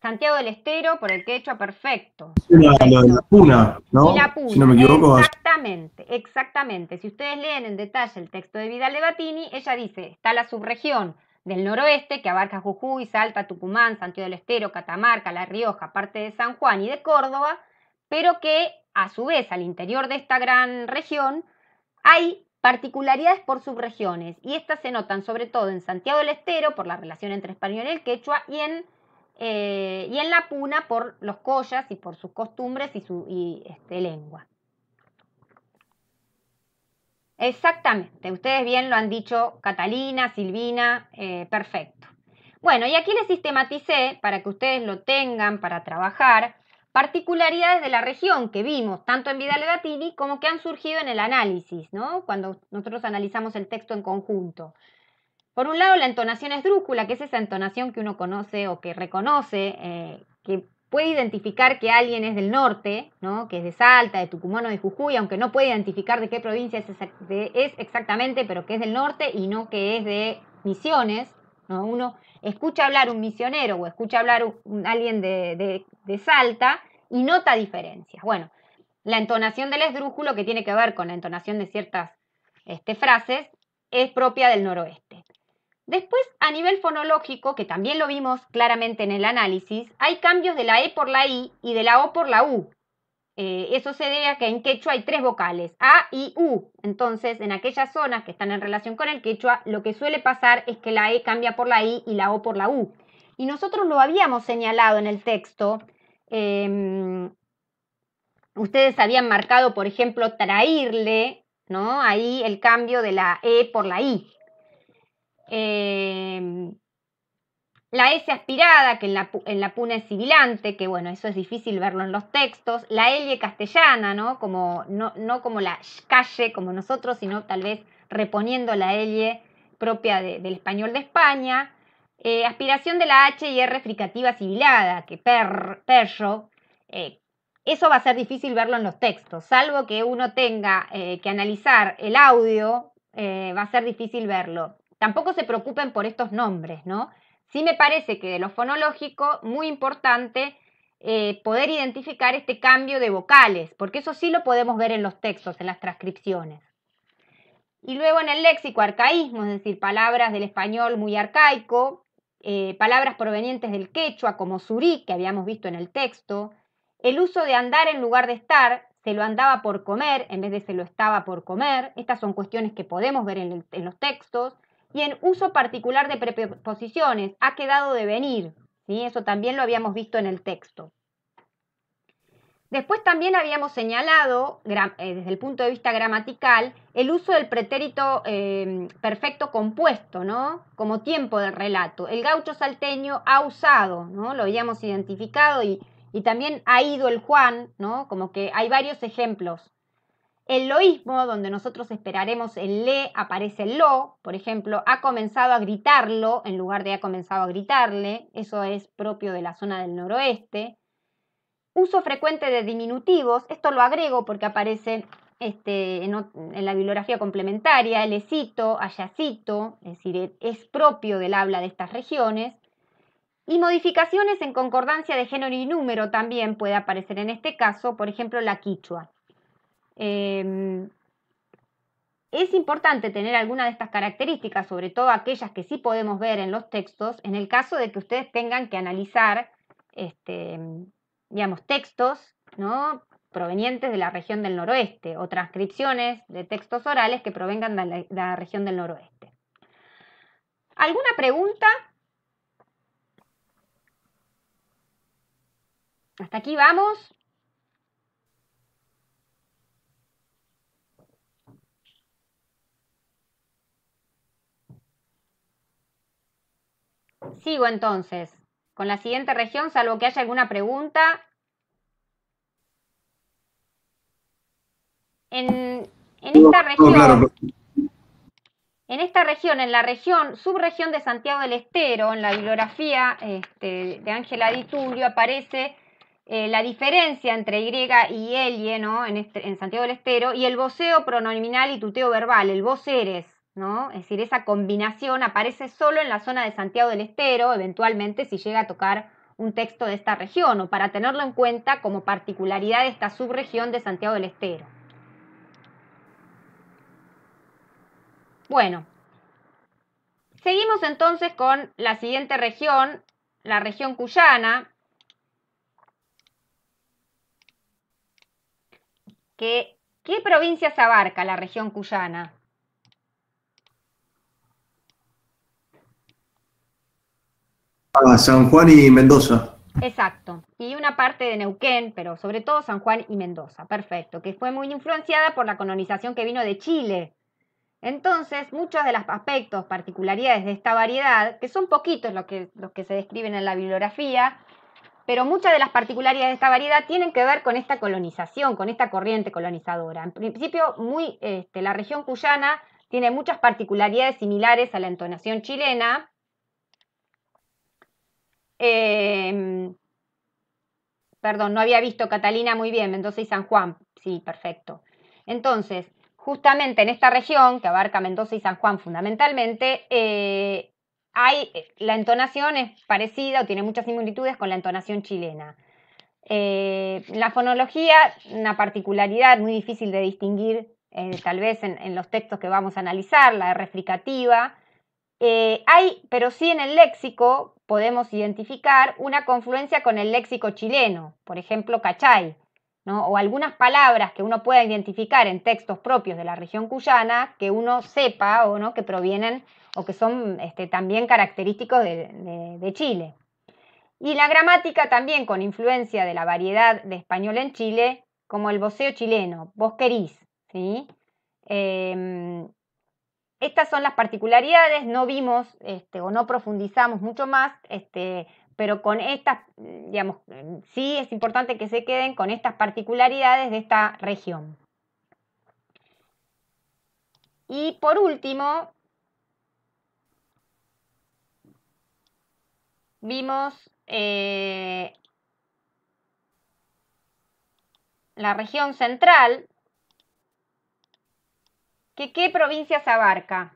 Santiago del Estero, por el quechua, perfecto. Lo de la Puna, ¿no? Y la Puna, si no me equivoco. exactamente, exactamente. Si ustedes leen en detalle el texto de Vidal de Batini, ella dice, está la subregión del noroeste, que abarca Jujuy, Salta, Tucumán, Santiago del Estero, Catamarca, La Rioja, parte de San Juan y de Córdoba, pero que a su vez al interior de esta gran región hay particularidades por subregiones, y estas se notan sobre todo en Santiago del Estero por la relación entre español y el quechua, y en la Puna por los collas y por sus costumbres y lengua. Exactamente, ustedes bien lo han dicho, Catalina, Silvina, perfecto. Bueno, y aquí les sistematicé, para que ustedes lo tengan para trabajar, particularidades de la región que vimos tanto en Vidal Gatini como que han surgido en el análisis, ¿no? Cuando nosotros analizamos el texto en conjunto. Por un lado, la entonación esdrújula, que es esa entonación que uno conoce o que reconoce, que puede identificar que alguien es del norte, ¿no? Que es de Salta, de Tucumán o de Jujuy, aunque no puede identificar de qué provincia es exactamente, pero que es del norte y no que es de Misiones, ¿no? Uno escucha hablar un misionero o escucha hablar alguien de Salta y nota diferencias. Bueno, la entonación del esdrújulo, que tiene que ver con la entonación de ciertas frases, es propia del noroeste. Después, a nivel fonológico, que también lo vimos claramente en el análisis, hay cambios de la E por la I y de la O por la U. Eso se debe a que en quechua hay 3 vocales, A, I, U. Entonces, en aquellas zonas que están en relación con el quechua, lo que suele pasar es que la E cambia por la I y la O por la U. Y nosotros lo habíamos señalado en el texto. Ustedes habían marcado, por ejemplo, traerle, ¿no? Ahí el cambio de la E por la I. La S aspirada, que en la puna es sibilante, que bueno, eso es difícil verlo en los textos. La L castellana, ¿no? No como la calle, como nosotros, sino tal vez reponiendo la L propia del español de España. Aspiración de la H y R fricativa sibilada, que perro. Eso va a ser difícil verlo en los textos, salvo que uno tenga que analizar el audio, va a ser difícil verlo. Tampoco se preocupen por estos nombres, ¿no? Sí me parece que de lo fonológico, muy importante poder identificar este cambio de vocales, porque eso sí lo podemos ver en los textos, en las transcripciones. Y luego en el léxico, arcaísmo, es decir, palabras del español muy arcaico, palabras provenientes del quechua, como surí, que habíamos visto en el texto, el uso de andar en lugar de estar, se lo andaba por comer en vez de se lo estaba por comer. Estas son cuestiones que podemos ver en los textos. Y en uso particular de preposiciones, ha quedado de venir, ¿sí? Eso también lo habíamos visto en el texto. Después también habíamos señalado, desde el punto de vista gramatical, el uso del pretérito perfecto compuesto, ¿no? Como tiempo del relato. El gaucho salteño ha usado, ¿no? Lo habíamos identificado y también ha ido el Juan, ¿no? Como que hay varios ejemplos. El loísmo, donde nosotros esperaremos el le, aparece el lo. Por ejemplo, ha comenzado a gritarlo en lugar de ha comenzado a gritarle. Eso es propio de la zona del noroeste. Uso frecuente de diminutivos. Esto lo agrego porque aparece en la bibliografía complementaria. El esito, ayacito, es decir, es propio del habla de estas regiones. Y modificaciones en concordancia de género y número también puede aparecer en este caso, por ejemplo, la quichua. Es importante tener alguna de estas características, sobre todo aquellas que sí podemos ver en los textos, en el caso de que ustedes tengan que analizar, digamos, textos, ¿no? Provenientes de la región del noroeste o transcripciones de textos orales que provengan de la región del noroeste. ¿Alguna pregunta? ¿Hasta aquí vamos? Sigo entonces con la siguiente región, salvo que haya alguna pregunta. En esta región, claro. en la subregión de Santiago del Estero, en la bibliografía de Ángela Di Tullio, aparece la diferencia entre Y y Elie, ¿no? En Santiago del Estero, y el voceo pronominal y tuteo verbal, el vos eres, ¿no? Es decir, esa combinación aparece solo en la zona de Santiago del Estero, eventualmente si llega a tocar un texto de esta región, o para tenerlo en cuenta como particularidad de esta subregión de Santiago del Estero. Bueno, seguimos entonces con la siguiente región, la región cuyana, ¿qué provincias abarca la región cuyana? San Juan y Mendoza. Exacto, y una parte de Neuquén, pero sobre todo San Juan y Mendoza, perfecto, que fue muy influenciada por la colonización que vino de Chile, Entonces, muchos de los aspectos, particularidades de esta variedad, que son poquitos los que se describen en la bibliografía, pero muchas de las particularidades de esta variedad tienen que ver con esta colonización, con esta corriente colonizadora. En principio, la región cuyana tiene muchas particularidades similares a la entonación chilena. Perdón, no había visto Catalina muy bien, Mendoza y San Juan. Sí, perfecto. Entonces, justamente en esta región, que abarca Mendoza y San Juan fundamentalmente, la entonación es parecida o tiene muchas similitudes con la entonación chilena. La fonología, una particularidad muy difícil de distinguir, tal vez en los textos que vamos a analizar, la R fricativa. Pero sí en el léxico podemos identificar una confluencia con el léxico chileno, por ejemplo, cachay, ¿no? O algunas palabras que uno pueda identificar en textos propios de la región cuyana que uno sepa o no que provienen o que son también característicos de Chile. Y la gramática también con influencia de la variedad de español en Chile, como el voceo chileno, vos querís, ¿sí? Estas son las particularidades, no vimos o no profundizamos mucho más, pero con estas, digamos, sí es importante que se queden con estas particularidades de esta región. Y por último, vimos la región central, que ¿qué provincias abarca?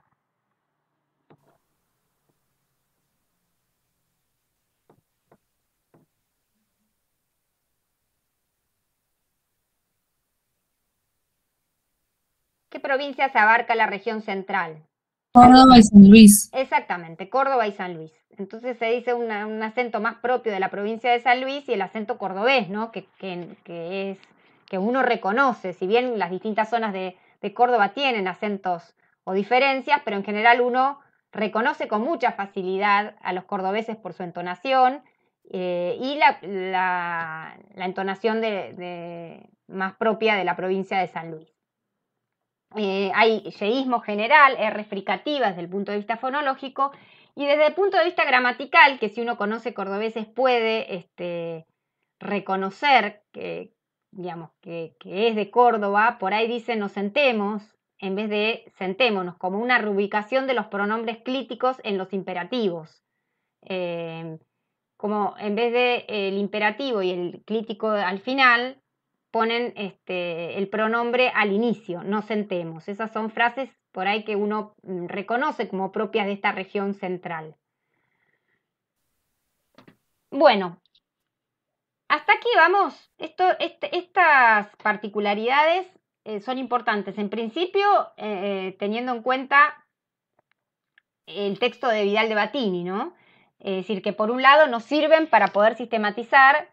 ¿Qué provincias abarca la región central? Córdoba y San Luis. Exactamente, Córdoba y San Luis. Entonces se dice un acento más propio de la provincia de San Luis y el acento cordobés, ¿no? Que uno reconoce, si bien las distintas zonas de Córdoba tienen acentos o diferencias, pero en general uno reconoce con mucha facilidad a los cordobeses por su entonación y la entonación más propia de la provincia de San Luis. Hay yeísmo general, R fricativa desde el punto de vista fonológico y desde el punto de vista gramatical, que si uno conoce cordobeses puede reconocer digamos, que es de Córdoba, por ahí dice nos sentemos en vez de sentémonos, como una reubicación de los pronombres clíticos en los imperativos. Como en vez de el imperativo y el clítico al final, ponen el pronombre al inicio, nos sentemos. Esas son frases por ahí que uno reconoce como propias de esta región central. Bueno, hasta aquí vamos. Estas particularidades son importantes. En principio, teniendo en cuenta el texto de Vidal de Batini, ¿no? Es decir, que por un lado nos sirven para poder sistematizar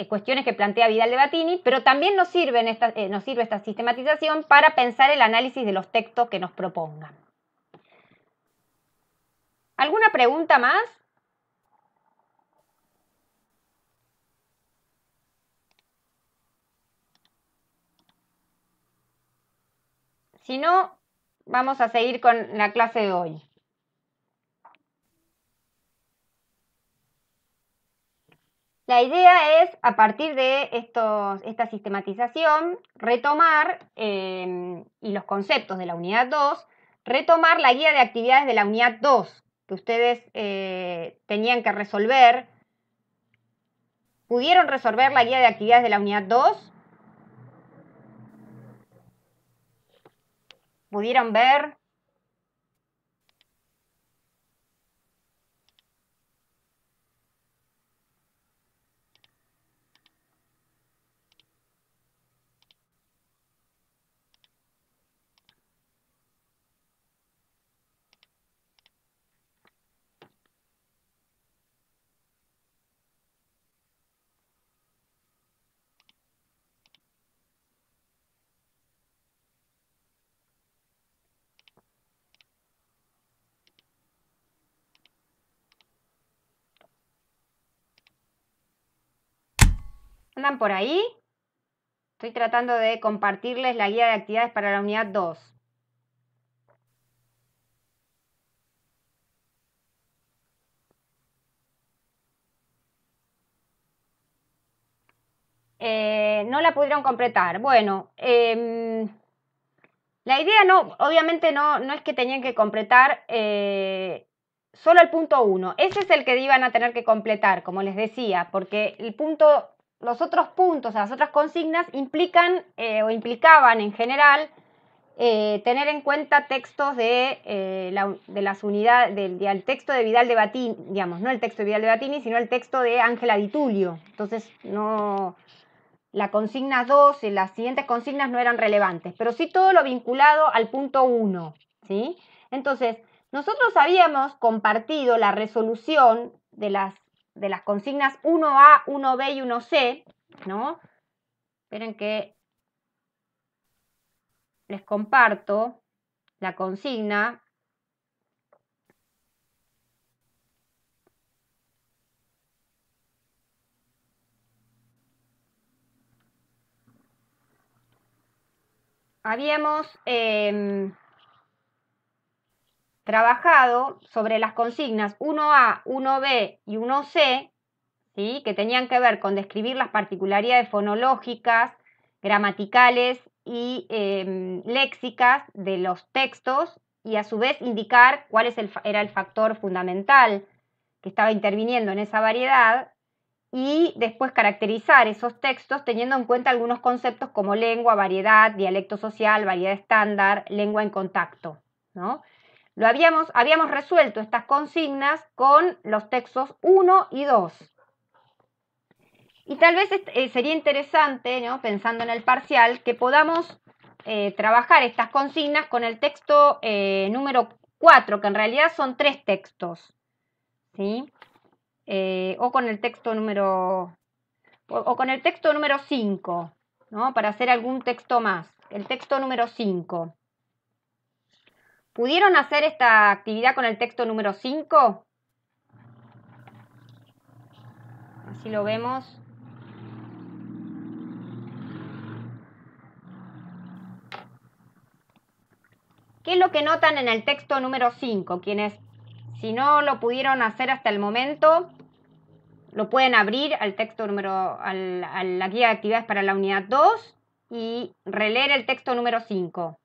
cuestiones que plantea Vidal de Batini, pero también nos sirve esta sistematización para pensar el análisis de los textos que nos propongan. ¿Alguna pregunta más? Si no, vamos a seguir con la clase de hoy. La idea es, a partir de esta sistematización, retomar, y los conceptos de la unidad 2, retomar la guía de actividades de la unidad 2, que ustedes tenían que resolver. ¿Pudieron resolver la guía de actividades de la unidad 2? ¿Pudieron ver? ¿Andan por ahí? Estoy tratando de compartirles la guía de actividades para la unidad 2. no la pudieron completar. Bueno, la idea no, obviamente no es que tenían que completar solo el punto 1. Ese es el que iban a tener que completar, como les decía, porque los otros puntos, las otras consignas implican o implicaban en general tener en cuenta textos de las unidades, del texto de Vidal de Batini, digamos, no el texto de Vidal de Batini, sino el texto de Ángela Di Tullio. Entonces, no, la consigna 2 y las siguientes consignas no eran relevantes, pero sí todo lo vinculado al punto 1, ¿sí? Entonces, nosotros habíamos compartido la resolución de las consignas 1A, 1B y 1C, ¿no? Esperen que les comparto la consigna. Habíamos trabajado sobre las consignas 1A, 1B y 1C, ¿sí? Que tenían que ver con describir las particularidades fonológicas, gramaticales y léxicas de los textos y a su vez indicar cuál era el factor fundamental que estaba interviniendo en esa variedad y después caracterizar esos textos teniendo en cuenta algunos conceptos como lengua, variedad, dialecto social, variedad estándar, lengua en contacto, ¿no? Habíamos resuelto estas consignas con los textos 1 y 2. Y tal vez sería interesante, ¿no? Pensando en el parcial, que podamos trabajar estas consignas con el texto número 4, que en realidad son 3 textos, ¿sí? O con el texto número 5, ¿no? Para hacer algún texto más. El texto número 5. ¿Pudieron hacer esta actividad con el texto número 5? Así lo vemos. ¿Qué es lo que notan en el texto número 5? Quienes, si no lo pudieron hacer hasta el momento, lo pueden abrir al texto a la guía de actividades para la unidad 2 y releer el texto número 5.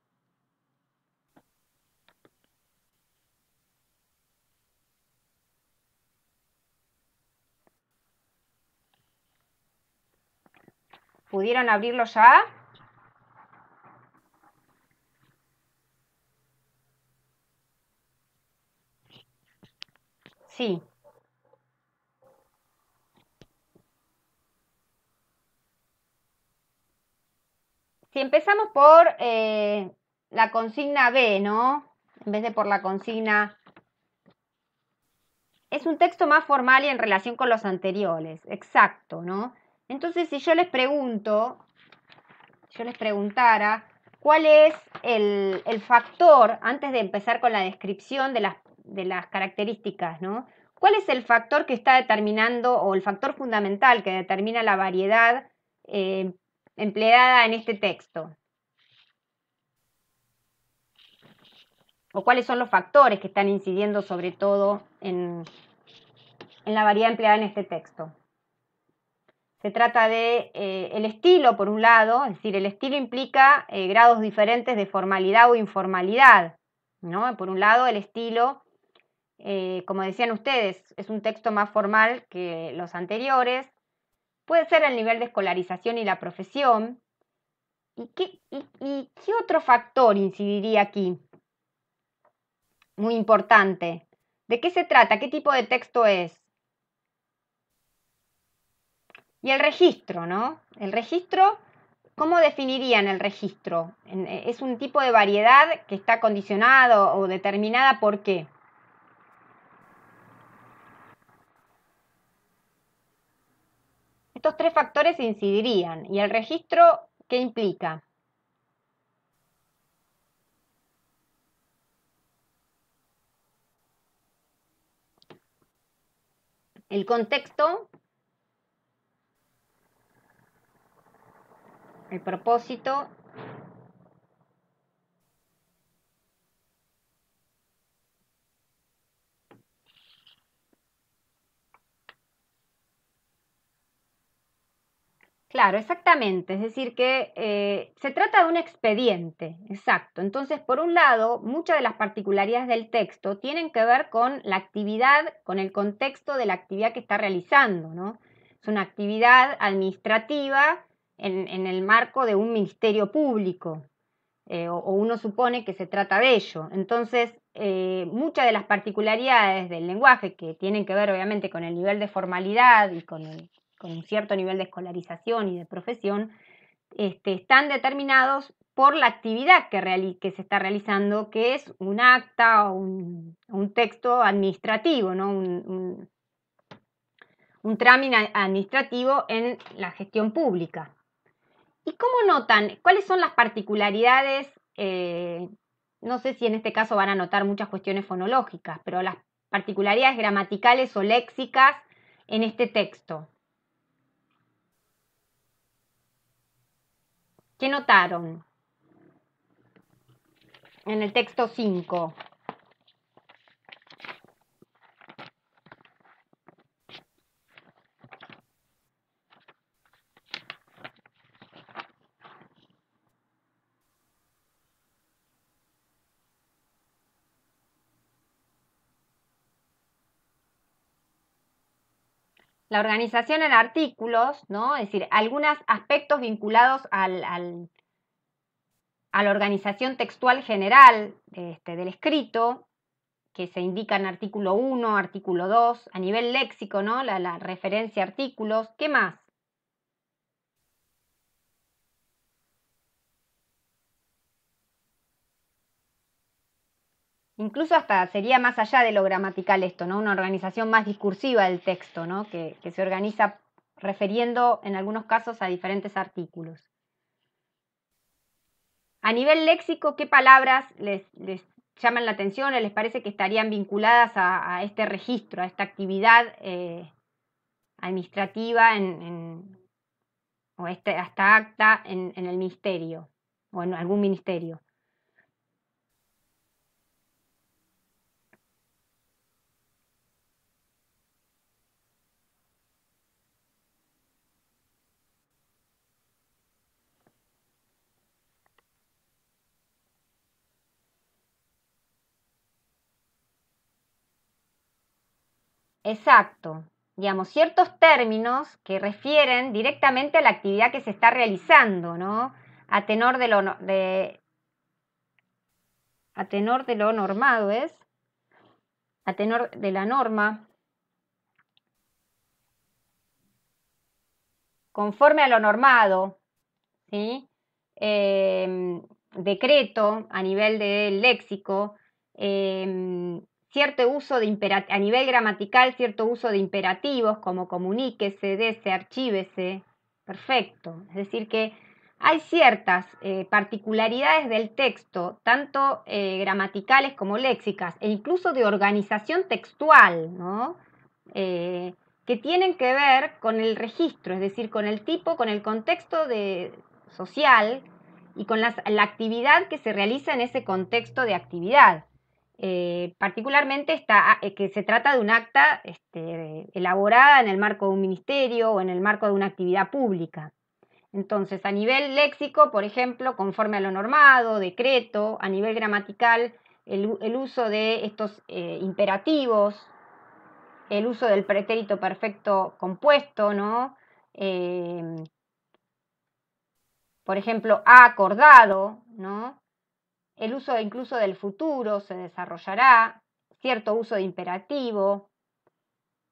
¿Pudieron abrirlo ya? Sí. Si empezamos por la consigna B, ¿no? En vez de por la consigna... Es un texto más formal y en relación con los anteriores, exacto, ¿no? Entonces, si yo les preguntara cuál es el factor, antes de empezar con la descripción de las características, ¿no? ¿Cuál es el factor que está determinando, o el factor fundamental que determina la variedad empleada en este texto? ¿O cuáles son los factores que están incidiendo sobre todo en la variedad empleada en este texto? Se trata de el estilo, por un lado, es decir, el estilo implica grados diferentes de formalidad o informalidad, ¿no? Por un lado, el estilo, como decían ustedes, es un texto más formal que los anteriores, puede ser el nivel de escolarización y la profesión. ¿Y qué otro factor incidiría aquí? Muy importante. ¿De qué se trata? ¿Qué tipo de texto es? Y el registro, ¿no? El registro, ¿cómo definirían el registro? ¿Es un tipo de variedad que está condicionado o determinada por qué? Estos 3 factores incidirían. ¿Y el registro qué implica? El contexto, el propósito Claro, exactamente. Es decir, que se trata de un expediente, exacto. Entonces, por un lado, muchas de las particularidades del texto tienen que ver con la actividad, con el contexto de la actividad que está realizando, ¿no? Es una actividad administrativa en el marco de un ministerio público, o uno supone que se trata de ello. Entonces, muchas de las particularidades del lenguaje que tienen que ver obviamente con el nivel de formalidad y con un cierto nivel de escolarización y de profesión, están determinados por la actividad que se está realizando, que es un acta o un texto administrativo, ¿no? Un trámite administrativo en la gestión pública. ¿Y cómo notan? ¿Cuáles son las particularidades? No sé si en este caso van a notar muchas cuestiones fonológicas, pero las particularidades gramaticales o léxicas en este texto. ¿Qué notaron en el texto 5? La organización en artículos, ¿no? Es decir, algunos aspectos vinculados a la organización textual general del escrito, que se indica en artículo 1, artículo 2, a nivel léxico, ¿no? La referencia a artículos. ¿Qué más? Incluso hasta sería más allá de lo gramatical esto, ¿no? Una organización más discursiva del texto, ¿no? Que se organiza refiriendo en algunos casos a diferentes artículos. A nivel léxico, ¿qué palabras les llaman la atención o les parece que estarían vinculadas a este registro, a esta actividad administrativa o a esta acta en el ministerio o en algún ministerio? Exacto. Digamos, ciertos términos que refieren directamente a la actividad que se está realizando, ¿no? A tenor de a tenor de lo normado, ¿es? A tenor de la norma, conforme a lo normado, ¿sí? Decreto a nivel del léxico, cierto uso a nivel gramatical, cierto uso de imperativos como comuníquese, dese, archívese, perfecto. Es decir, que hay ciertas particularidades del texto, tanto gramaticales como léxicas, e incluso de organización textual, ¿no? Que tienen que ver con el registro, es decir, con el tipo, con el contexto social y con la actividad que se realiza en ese contexto de actividad. Particularmente que se trata de un acta elaborada en el marco de un ministerio o en el marco de una actividad pública. Entonces, a nivel léxico, por ejemplo, conforme a lo normado, decreto, a nivel gramatical, el uso de estos imperativos, el uso del pretérito perfecto compuesto, ¿no? Por ejemplo, ha acordado, ¿no? El uso incluso del futuro se desarrollará, cierto uso de imperativo.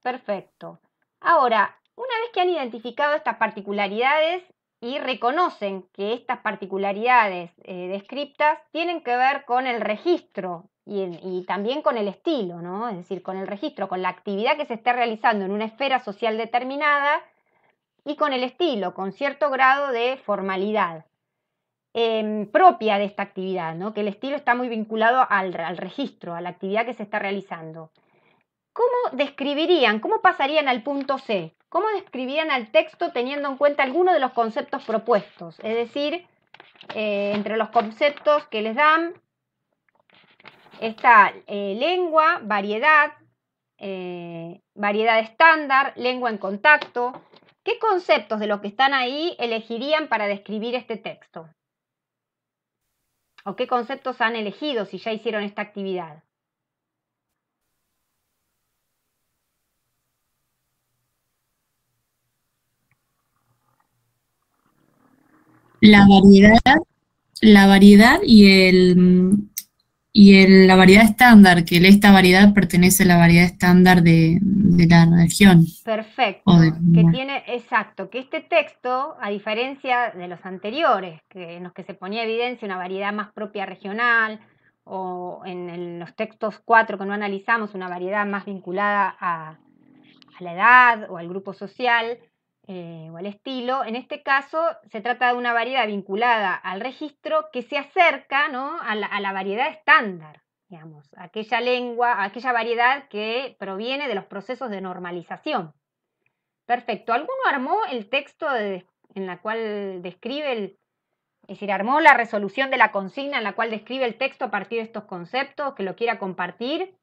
Perfecto. Ahora, una vez que han identificado estas particularidades y reconocen que estas particularidades descriptas tienen que ver con el registro y también con el estilo, ¿no? Es decir, con el registro, con la actividad que se esté realizando en una esfera social determinada y con el estilo, con cierto grado de formalidad propia de esta actividad, ¿no? Que el estilo está muy vinculado al registro, a la actividad que se está realizando. ¿Cómo describirían, cómo pasarían al punto C? ¿Cómo describirían al texto teniendo en cuenta algunos de los conceptos propuestos? Es decir, entre los conceptos que les dan está lengua, variedad, variedad estándar, lengua en contacto, ¿Qué conceptos de los que están ahí elegirían para describir este texto? ¿O qué conceptos han elegido si ya hicieron esta actividad? La variedad la variedad estándar, que esta variedad pertenece a la variedad estándar de la región Perfecto, o del que lugar. tiene, exacto, que este texto, a diferencia de los anteriores, en los que se ponía en evidencia una variedad más propia regional, o en los textos 4 que no analizamos, una variedad más vinculada a la edad o al grupo social o al estilo, en este caso se trata de una variedad vinculada al registro que se acerca, ¿no?, a la variedad estándar, digamos, aquella lengua, aquella variedad que proviene de los procesos de normalización. Perfecto. ¿Alguno armó el texto en la cual describe es decir, armó la resolución de la consigna en la cual describe el texto a partir de estos conceptos, que lo quiera compartir?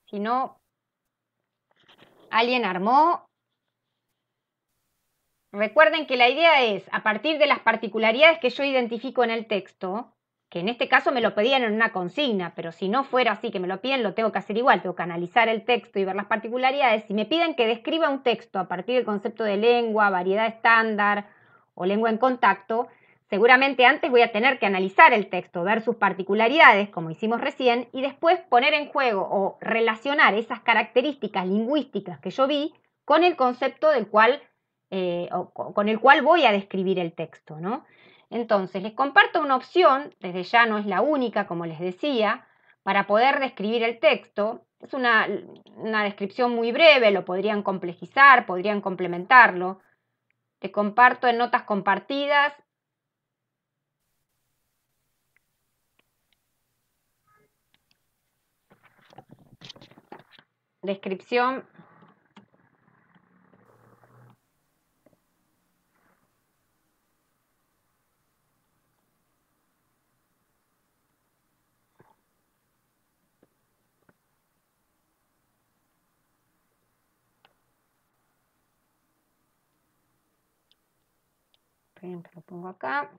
Si no, ¿alguien armó? Recuerden que la idea es, a partir de las particularidades que yo identifico en el texto, que en este caso me lo pedían en una consigna, pero si no fuera así, que me lo piden, lo tengo que hacer igual, tengo que analizar el texto y ver las particularidades. Si me piden que describa un texto a partir del concepto de lengua, variedad estándar o lengua en contacto, seguramente antes voy a tener que analizar el texto, ver sus particularidades, como hicimos recién, y después poner en juego o relacionar esas características lingüísticas que yo vi con el concepto del cual con el cual voy a describir el texto, ¿no? Entonces, les comparto una opción, desde ya no es la única, como les decía, para poder describir el texto. Es una descripción muy breve, lo podrían complejizar, podrían complementarlo. Te comparto en notas compartidas. Descripción. Esperen que lo pongo acá.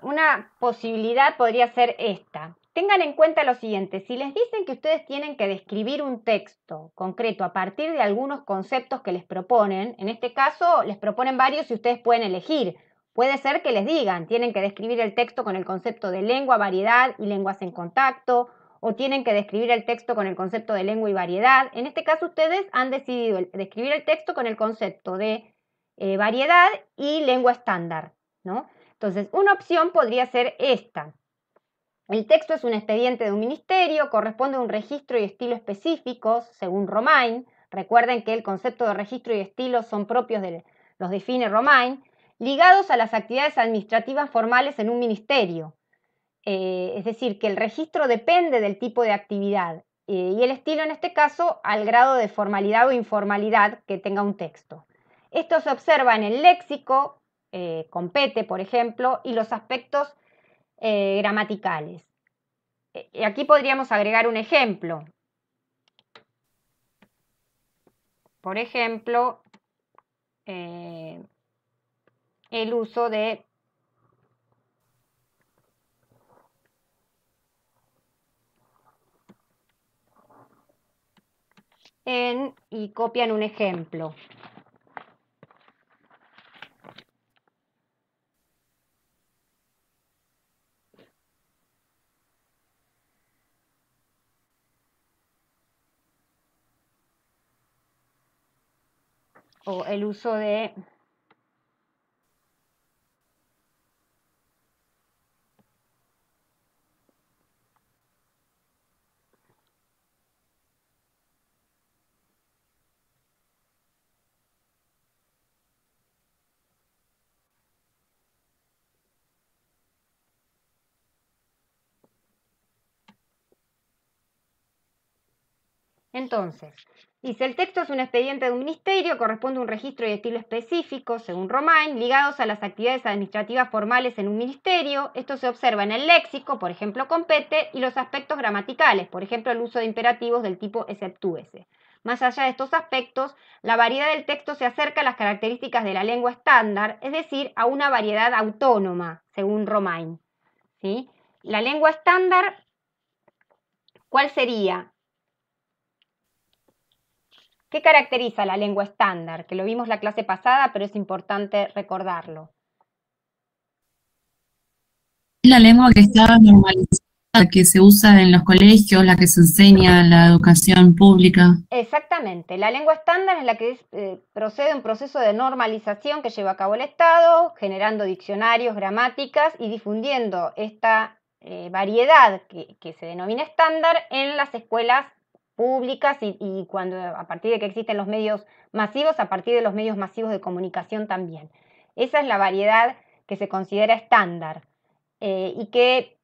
Una posibilidad podría ser esta. Tengan en cuenta lo siguiente, si les dicen que ustedes tienen que describir un texto concreto a partir de algunos conceptos que les proponen, en este caso les proponen varios y ustedes pueden elegir. Puede ser que les digan, tienen que describir el texto con el concepto de lengua, variedad y lenguas en contacto, o tienen que describir el texto con el concepto de lengua y variedad. En este caso ustedes han decidido describir el texto con el concepto de variedad y lengua estándar, ¿no? Entonces, una opción podría ser esta. El texto es un expediente de un ministerio, corresponde a un registro y estilo específicos, según Romain. Recuerden que el concepto de registro y estilo son propios los define Romain, ligados a las actividades administrativas formales en un ministerio. Es decir, que el registro depende del tipo de actividad y el estilo en este caso al grado de formalidad o informalidad que tenga un texto. Esto se observa en el léxico, compete, por ejemplo, y los aspectos gramaticales. Aquí podríamos agregar un ejemplo. Por ejemplo, el uso de en y copian un ejemplo. O el uso de Entonces, dice, el texto es un expediente de un ministerio, corresponde a un registro y estilo específico, según Romain, ligados a las actividades administrativas formales en un ministerio. Esto se observa en el léxico, por ejemplo, compete, y los aspectos gramaticales, por ejemplo, el uso de imperativos del tipo exceptúese. Más allá de estos aspectos, la variedad del texto se acerca a las características de la lengua estándar, es decir, a una variedad autónoma, según Romain. ¿Sí? La lengua estándar, ¿cuál sería? ¿Qué caracteriza la lengua estándar? Que lo vimos la clase pasada, pero es importante recordarlo. La lengua que está normalizada, que se usa en los colegios, la que se enseña en la educación pública. Exactamente, la lengua estándar es la que procede un proceso de normalización que lleva a cabo el Estado, generando diccionarios, gramáticas y difundiendo esta variedad que se denomina estándar en las escuelas públicas y cuando a partir de que existen los medios masivos, a partir de los medios masivos de comunicación también. Esa es la variedad que se considera estándar y que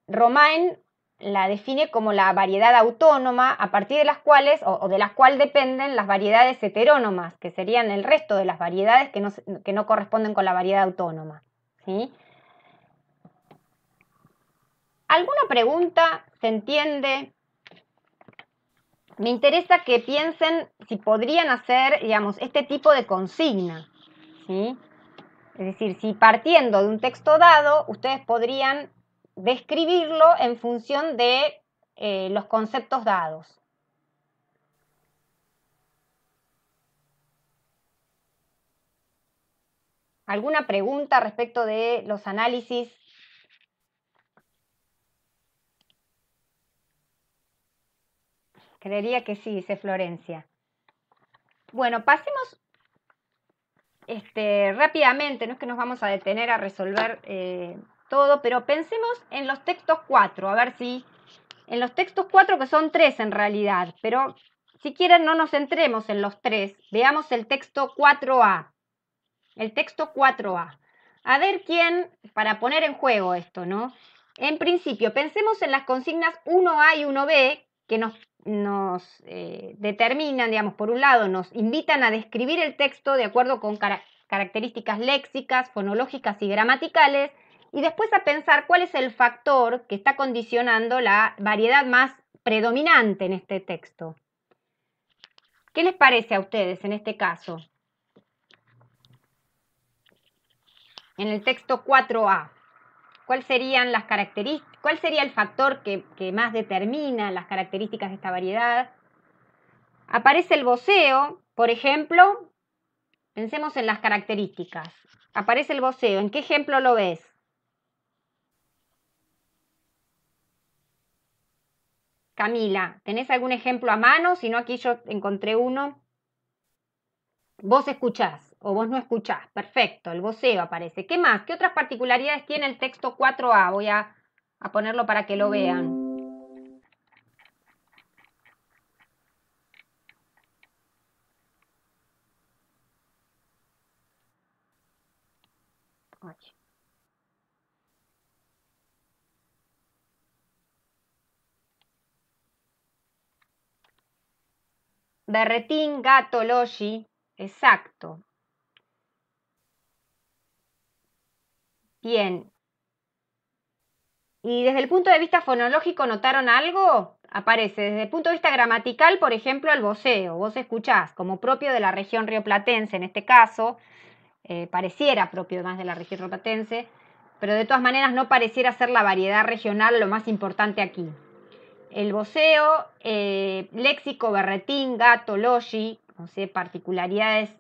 Romain la define como la variedad autónoma a partir de las cuales o de las cuales dependen las variedades heterónomas, que serían el resto de las variedades que no corresponden con la variedad autónoma. ¿Sí? ¿Alguna pregunta? ¿Se entiende? Me interesa que piensen si podrían hacer, digamos, este tipo de consigna. ¿Sí? Es decir, si partiendo de un texto dado, ustedes podrían describirlo en función de los conceptos dados. ¿Alguna pregunta respecto de los análisis? Creería que sí, dice Florencia. Bueno, pasemos rápidamente, no es que nos vamos a detener a resolver todo, pero pensemos en los textos 4, a ver si en los textos 4, que son 3 en realidad, pero si quieren no nos centremos en los 3, veamos el texto 4A. El texto 4A. A ver quién, para poner en juego esto, ¿no? En principio, pensemos en las consignas 1A y 1B que nos determinan, digamos, por un lado, nos invitan a describir el texto de acuerdo con características léxicas, fonológicas y gramaticales, y después a pensar cuál es el factor que está condicionando la variedad más predominante en este texto. ¿Qué les parece a ustedes en este caso? En el texto 4A, ¿cuál sería el factor que más determina las características de esta variedad? Aparece el voceo, por ejemplo, pensemos en las características. Aparece el voceo, ¿en qué ejemplo lo ves? Camila, ¿tenés algún ejemplo a mano? Si no, aquí yo encontré uno. Vos escuchás o vos no escuchás. Perfecto, el voceo aparece. ¿Qué más? ¿Qué otras particularidades tiene el texto 4A? Voy a ponerlo para que lo vean. Ay. Berretín, gato, logi. Exacto. Bien. ¿Y desde el punto de vista fonológico notaron algo? Aparece desde el punto de vista gramatical, por ejemplo, el voceo. Vos escuchás como propio de la región rioplatense, en este caso, pareciera propio más de la región rioplatense, pero de todas maneras no pareciera ser la variedad regional lo más importante aquí. El voceo, léxico, berretín, gato, logi, no sé, particularidades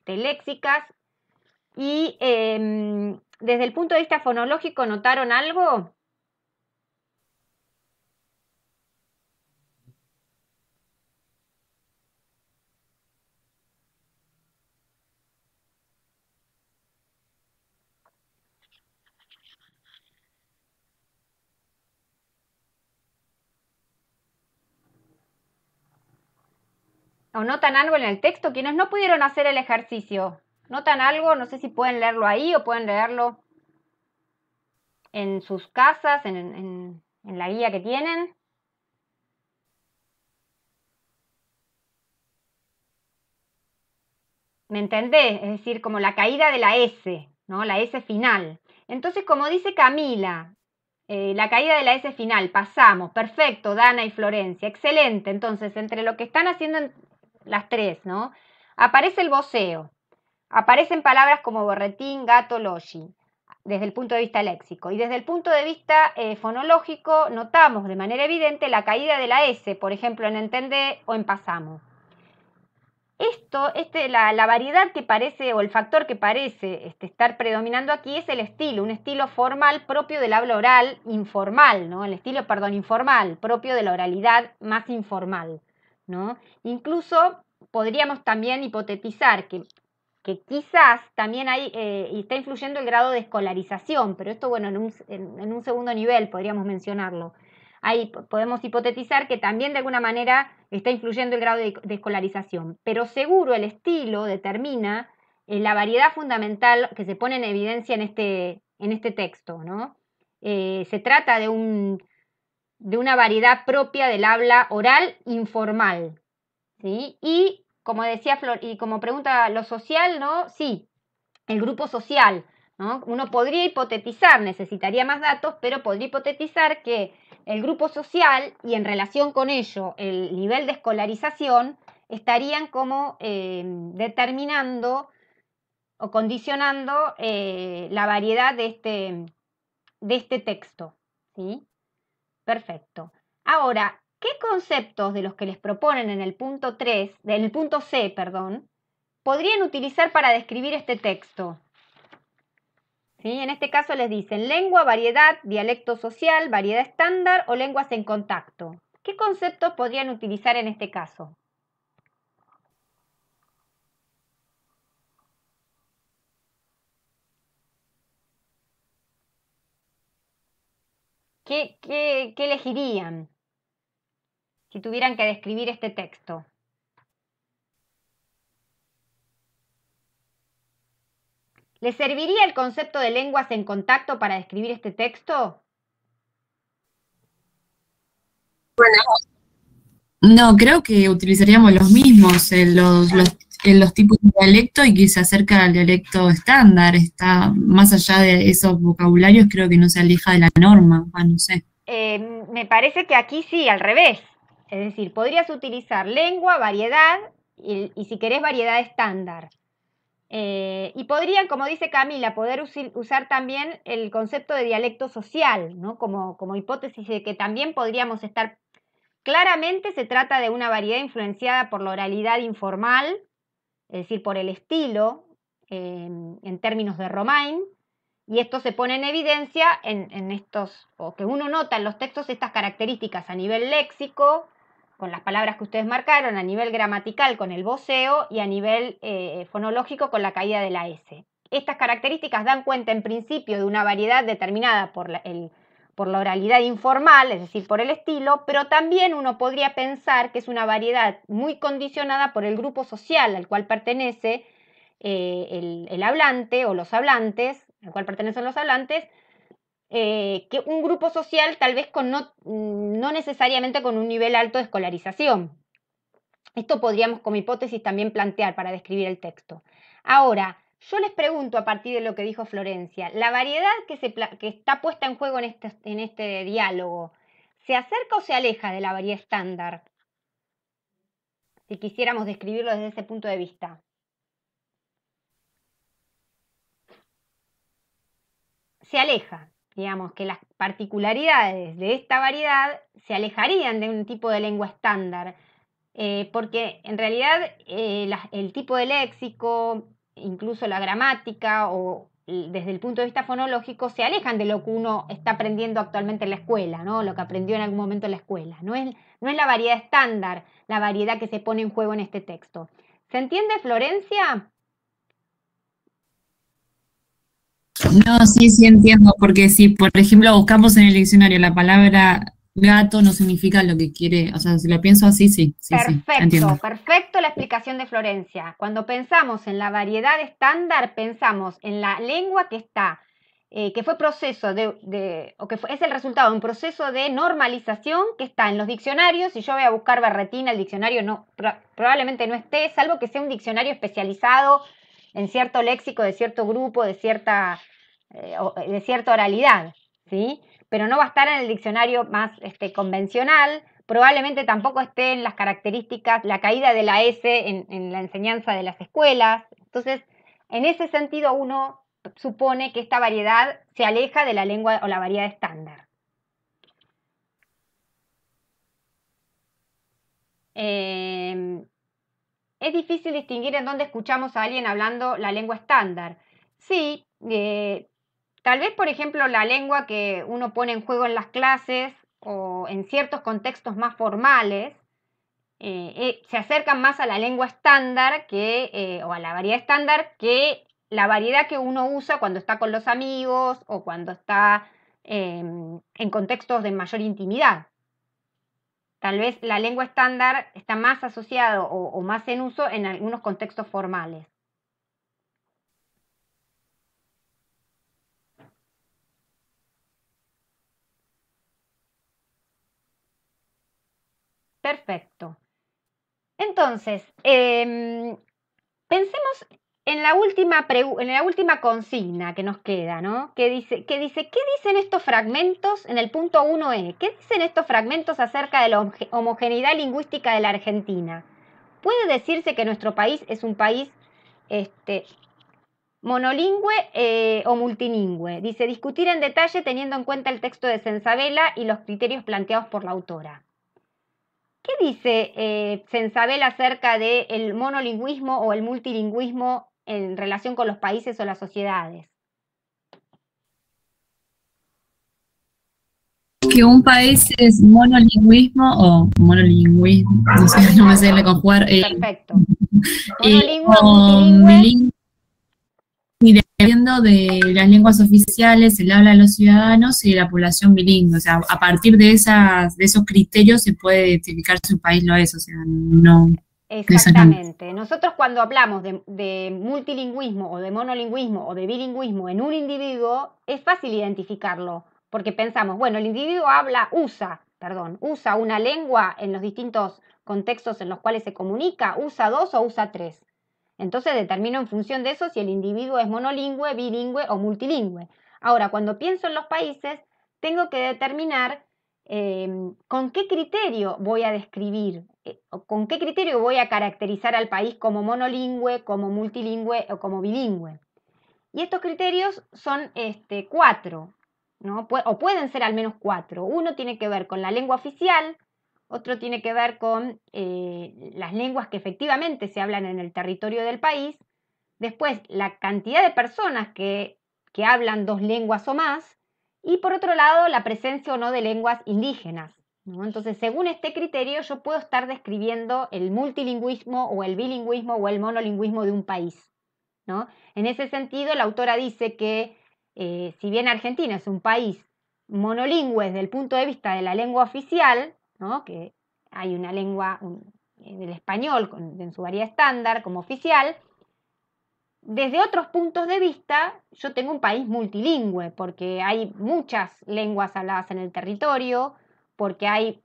léxicas. Y desde el punto de vista fonológico, ¿notaron algo? ¿O notan algo en el texto? Quienes no pudieron hacer el ejercicio, ¿notan algo? No sé si pueden leerlo ahí o pueden leerlo en sus casas, en la guía que tienen. ¿Me entendés? Es decir, como la caída de la S, ¿no? La S final. Entonces, como dice Camila, la caída de la S final, pasamos, perfecto, Dana y Florencia, excelente. Entonces, entre lo que están haciendo las tres, ¿no? Aparece el voceo, aparecen palabras como borretín, gato, logi, desde el punto de vista léxico. Y desde el punto de vista fonológico, notamos de manera evidente la caída de la S, por ejemplo, en entender o en pasamos. La variedad que parece, o el factor que parece estar predominando aquí es el estilo, un estilo formal propio del habla oral informal, ¿no? El estilo, perdón, informal, propio de la oralidad más informal, ¿no? Incluso podríamos también hipotetizar que quizás también está influyendo el grado de escolarización, pero esto, bueno, en un segundo nivel podríamos mencionarlo. Ahí podemos hipotetizar que también de alguna manera está influyendo el grado de escolarización, pero seguro el estilo determina la variedad fundamental que se pone en evidencia en este texto, ¿no? Se trata de una variedad propia del habla oral informal, ¿sí? Y como decía Flor, y como pregunta lo social, ¿no? Sí, el grupo social, ¿no? Uno podría hipotetizar, necesitaría más datos, pero podría hipotetizar que el grupo social y en relación con ello el nivel de escolarización estarían como determinando o condicionando la variedad de este texto, ¿sí? Perfecto. Ahora, ¿qué conceptos de los que les proponen en el punto 3, del punto C, perdón, podrían utilizar para describir este texto? ¿Sí? En este caso les dicen lengua, variedad, dialecto social, variedad estándar o lenguas en contacto. ¿Qué conceptos podrían utilizar en este caso? ¿Qué elegirían si tuvieran que describir este texto? ¿Les serviría el concepto de lenguas en contacto para describir este texto? No, creo que utilizaríamos los mismos, los tipos de dialecto y que se acerca al dialecto estándar. Está más allá de esos vocabularios, creo que no se aleja de la norma, no sé. Me parece que aquí sí, al revés. Es decir, podrías utilizar lengua, variedad y si querés variedad estándar. Y podrían, como dice Camila, poder usar también el concepto de dialecto social, ¿no? Como hipótesis de que también podríamos estar. Claramente se trata de una variedad influenciada por la oralidad informal, es decir, por el estilo, en términos de Romain, y esto se pone en evidencia en estos, o que uno nota en los textos estas características a nivel léxico, con las palabras que ustedes marcaron, a nivel gramatical con el voceo y a nivel fonológico con la caída de la S. Estas características dan cuenta en principio de una variedad determinada por la oralidad informal, es decir, por el estilo, pero también uno podría pensar que es una variedad muy condicionada por el grupo social al cual pertenece el hablante o los hablantes, al cual pertenecen los hablantes, que un grupo social tal vez no necesariamente con un nivel alto de escolarización. Esto podríamos como hipótesis también plantear para describir el texto. Ahora, yo les pregunto a partir de lo que dijo Florencia, ¿la variedad que está puesta en juego en este diálogo se acerca o se aleja de la variedad estándar? Si quisiéramos describirlo desde ese punto de vista. Se aleja, digamos que las particularidades de esta variedad se alejarían de un tipo de lengua estándar, porque en realidad el tipo de léxico, incluso la gramática o desde el punto de vista fonológico se alejan de lo que uno está aprendiendo actualmente en la escuela, ¿no? Lo que aprendió en algún momento en la escuela. No es la variedad estándar, la variedad que se pone en juego en este texto. ¿Se entiende, Florencia? No, sí entiendo, porque si, por ejemplo, buscamos en el diccionario la palabra gato, no significa lo que quiere, o sea, si lo pienso así, sí, entiendo. Perfecto la explicación de Florencia. Cuando pensamos en la variedad estándar, pensamos en la lengua que está que fue proceso es el resultado de un proceso de normalización que está en los diccionarios. Si yo voy a buscar berretina, el diccionario probablemente no esté, salvo que sea un diccionario especializado en cierto léxico de cierto grupo, de cierta oralidad, ¿sí? Pero no va a estar en el diccionario más convencional. Probablemente tampoco esté en las características, la caída de la S en la enseñanza de las escuelas. Entonces, en ese sentido, uno supone que esta variedad se aleja de la lengua o la variedad estándar. Es difícil distinguir en dónde escuchamos a alguien hablando la lengua estándar. Sí, tal vez, por ejemplo, la lengua que uno pone en juego en las clases o en ciertos contextos más formales, se acercan más a la lengua estándar o a la variedad estándar que la variedad que uno usa cuando está con los amigos o cuando está en contextos de mayor intimidad. Tal vez la lengua estándar está más asociado o más en uso en algunos contextos formales. Perfecto. Entonces, pensemos en la última consigna que nos queda, ¿no? ¿Qué dicen estos fragmentos en el punto 1e? ¿Qué dicen estos fragmentos acerca de la homogeneidad lingüística de la Argentina? ¿Puede decirse que nuestro país es un país monolingüe o multilingüe? Dice, discutir en detalle teniendo en cuenta el texto de Sensabela y los criterios planteados por la autora. ¿Qué dice Sensabela acerca del monolingüismo o el multilingüismo en relación con los países o las sociedades? Que un país es monolingüismo o monolingüismo, no sé, no me sé conjugar. Perfecto. Monolingüe o multilingüe. Y dependiendo de las lenguas oficiales, el habla de los ciudadanos y de la población bilingüe. O sea, a partir de esos criterios se puede identificar si un país lo es, o sea, no. Exactamente. Nosotros cuando hablamos de multilingüismo o de monolingüismo o de bilingüismo en un individuo, es fácil identificarlo, porque pensamos, bueno, el individuo usa una lengua en los distintos contextos en los cuales se comunica, usa 2 o usa 3. Entonces determino en función de eso si el individuo es monolingüe, bilingüe o multilingüe. Ahora, cuando pienso en los países, tengo que determinar con qué criterio voy a describir, con qué criterio voy a caracterizar al país como monolingüe, como multilingüe o como bilingüe. Y estos criterios son 4, ¿no? O pueden ser al menos 4. Uno tiene que ver con la lengua oficial, otro tiene que ver con las lenguas que efectivamente se hablan en el territorio del país. Después, la cantidad de personas que hablan 2 lenguas o más. Y por otro lado, la presencia o no de lenguas indígenas, ¿no? Entonces, según este criterio, yo puedo estar describiendo el multilingüismo o el bilingüismo o el monolingüismo de un país, ¿no? En ese sentido, la autora dice que si bien Argentina es un país monolingüe desde el punto de vista de la lengua oficial, ¿no? Que hay una lengua del español en su variedad estándar como oficial, desde otros puntos de vista yo tengo un país multilingüe porque hay muchas lenguas habladas en el territorio, porque hay,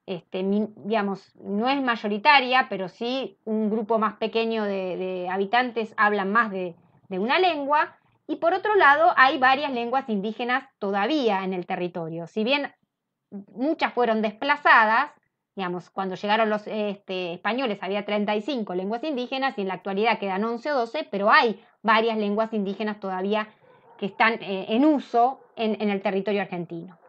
digamos, no es mayoritaria, pero sí un grupo más pequeño de habitantes hablan más de una lengua, y por otro lado hay varias lenguas indígenas todavía en el territorio. Si bien muchas fueron desplazadas, digamos, cuando llegaron los españoles había 35 lenguas indígenas y en la actualidad quedan 11 o 12, pero hay varias lenguas indígenas todavía que están en uso en el territorio argentino.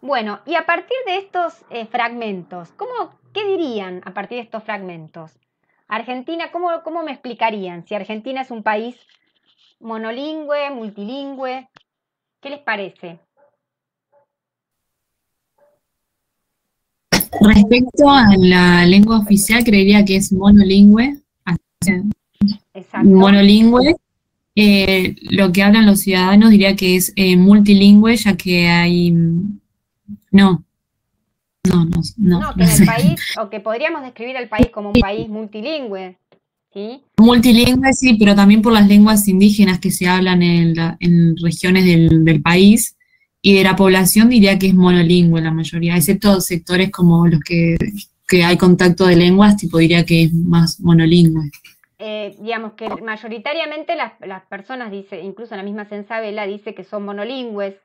Bueno, y a partir de estos fragmentos, ¿qué dirían a partir de estos fragmentos? Argentina, ¿cómo me explicarían si Argentina es un país monolingüe, multilingüe? ¿Qué les parece? Respecto a la lengua oficial, creería que es monolingüe. Exacto. Monolingüe. Lo que hablan los ciudadanos diría que es multilingüe, ya que hay... No, que en el país, o que podríamos describir al país como un país multilingüe. ¿sí? Multilingüe, sí, pero también por las lenguas indígenas que se hablan en regiones del país y de la población diría que es monolingüe la mayoría, excepto sectores como los que hay contacto de lenguas, tipo diría que es más monolingüe. Digamos que mayoritariamente las personas, dice, incluso la misma Sensabela dice que son monolingües,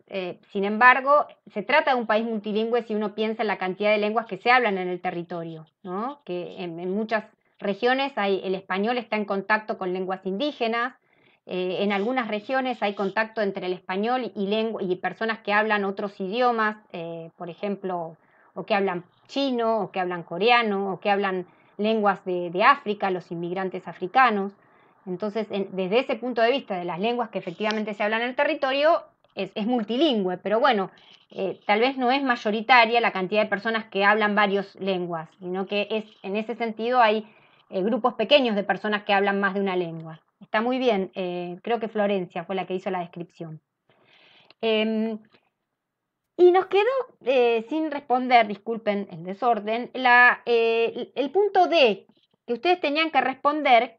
sin embargo, se trata de un país multilingüe si uno piensa en la cantidad de lenguas que se hablan en el territorio, ¿no? Que en muchas regiones el español está en contacto con lenguas indígenas, en algunas regiones hay contacto entre el español y personas que hablan otros idiomas, por ejemplo, o que hablan chino, o que hablan coreano, o que hablan lenguas de África, los inmigrantes africanos. Entonces, desde ese punto de vista de las lenguas que efectivamente se hablan en el territorio, es multilingüe, pero bueno, tal vez no es mayoritaria la cantidad de personas que hablan varias lenguas, sino que en ese sentido hay grupos pequeños de personas que hablan más de una lengua. Está muy bien, creo que Florencia fue la que hizo la descripción. Y nos quedó sin responder, disculpen el desorden, el punto D, que ustedes tenían que responder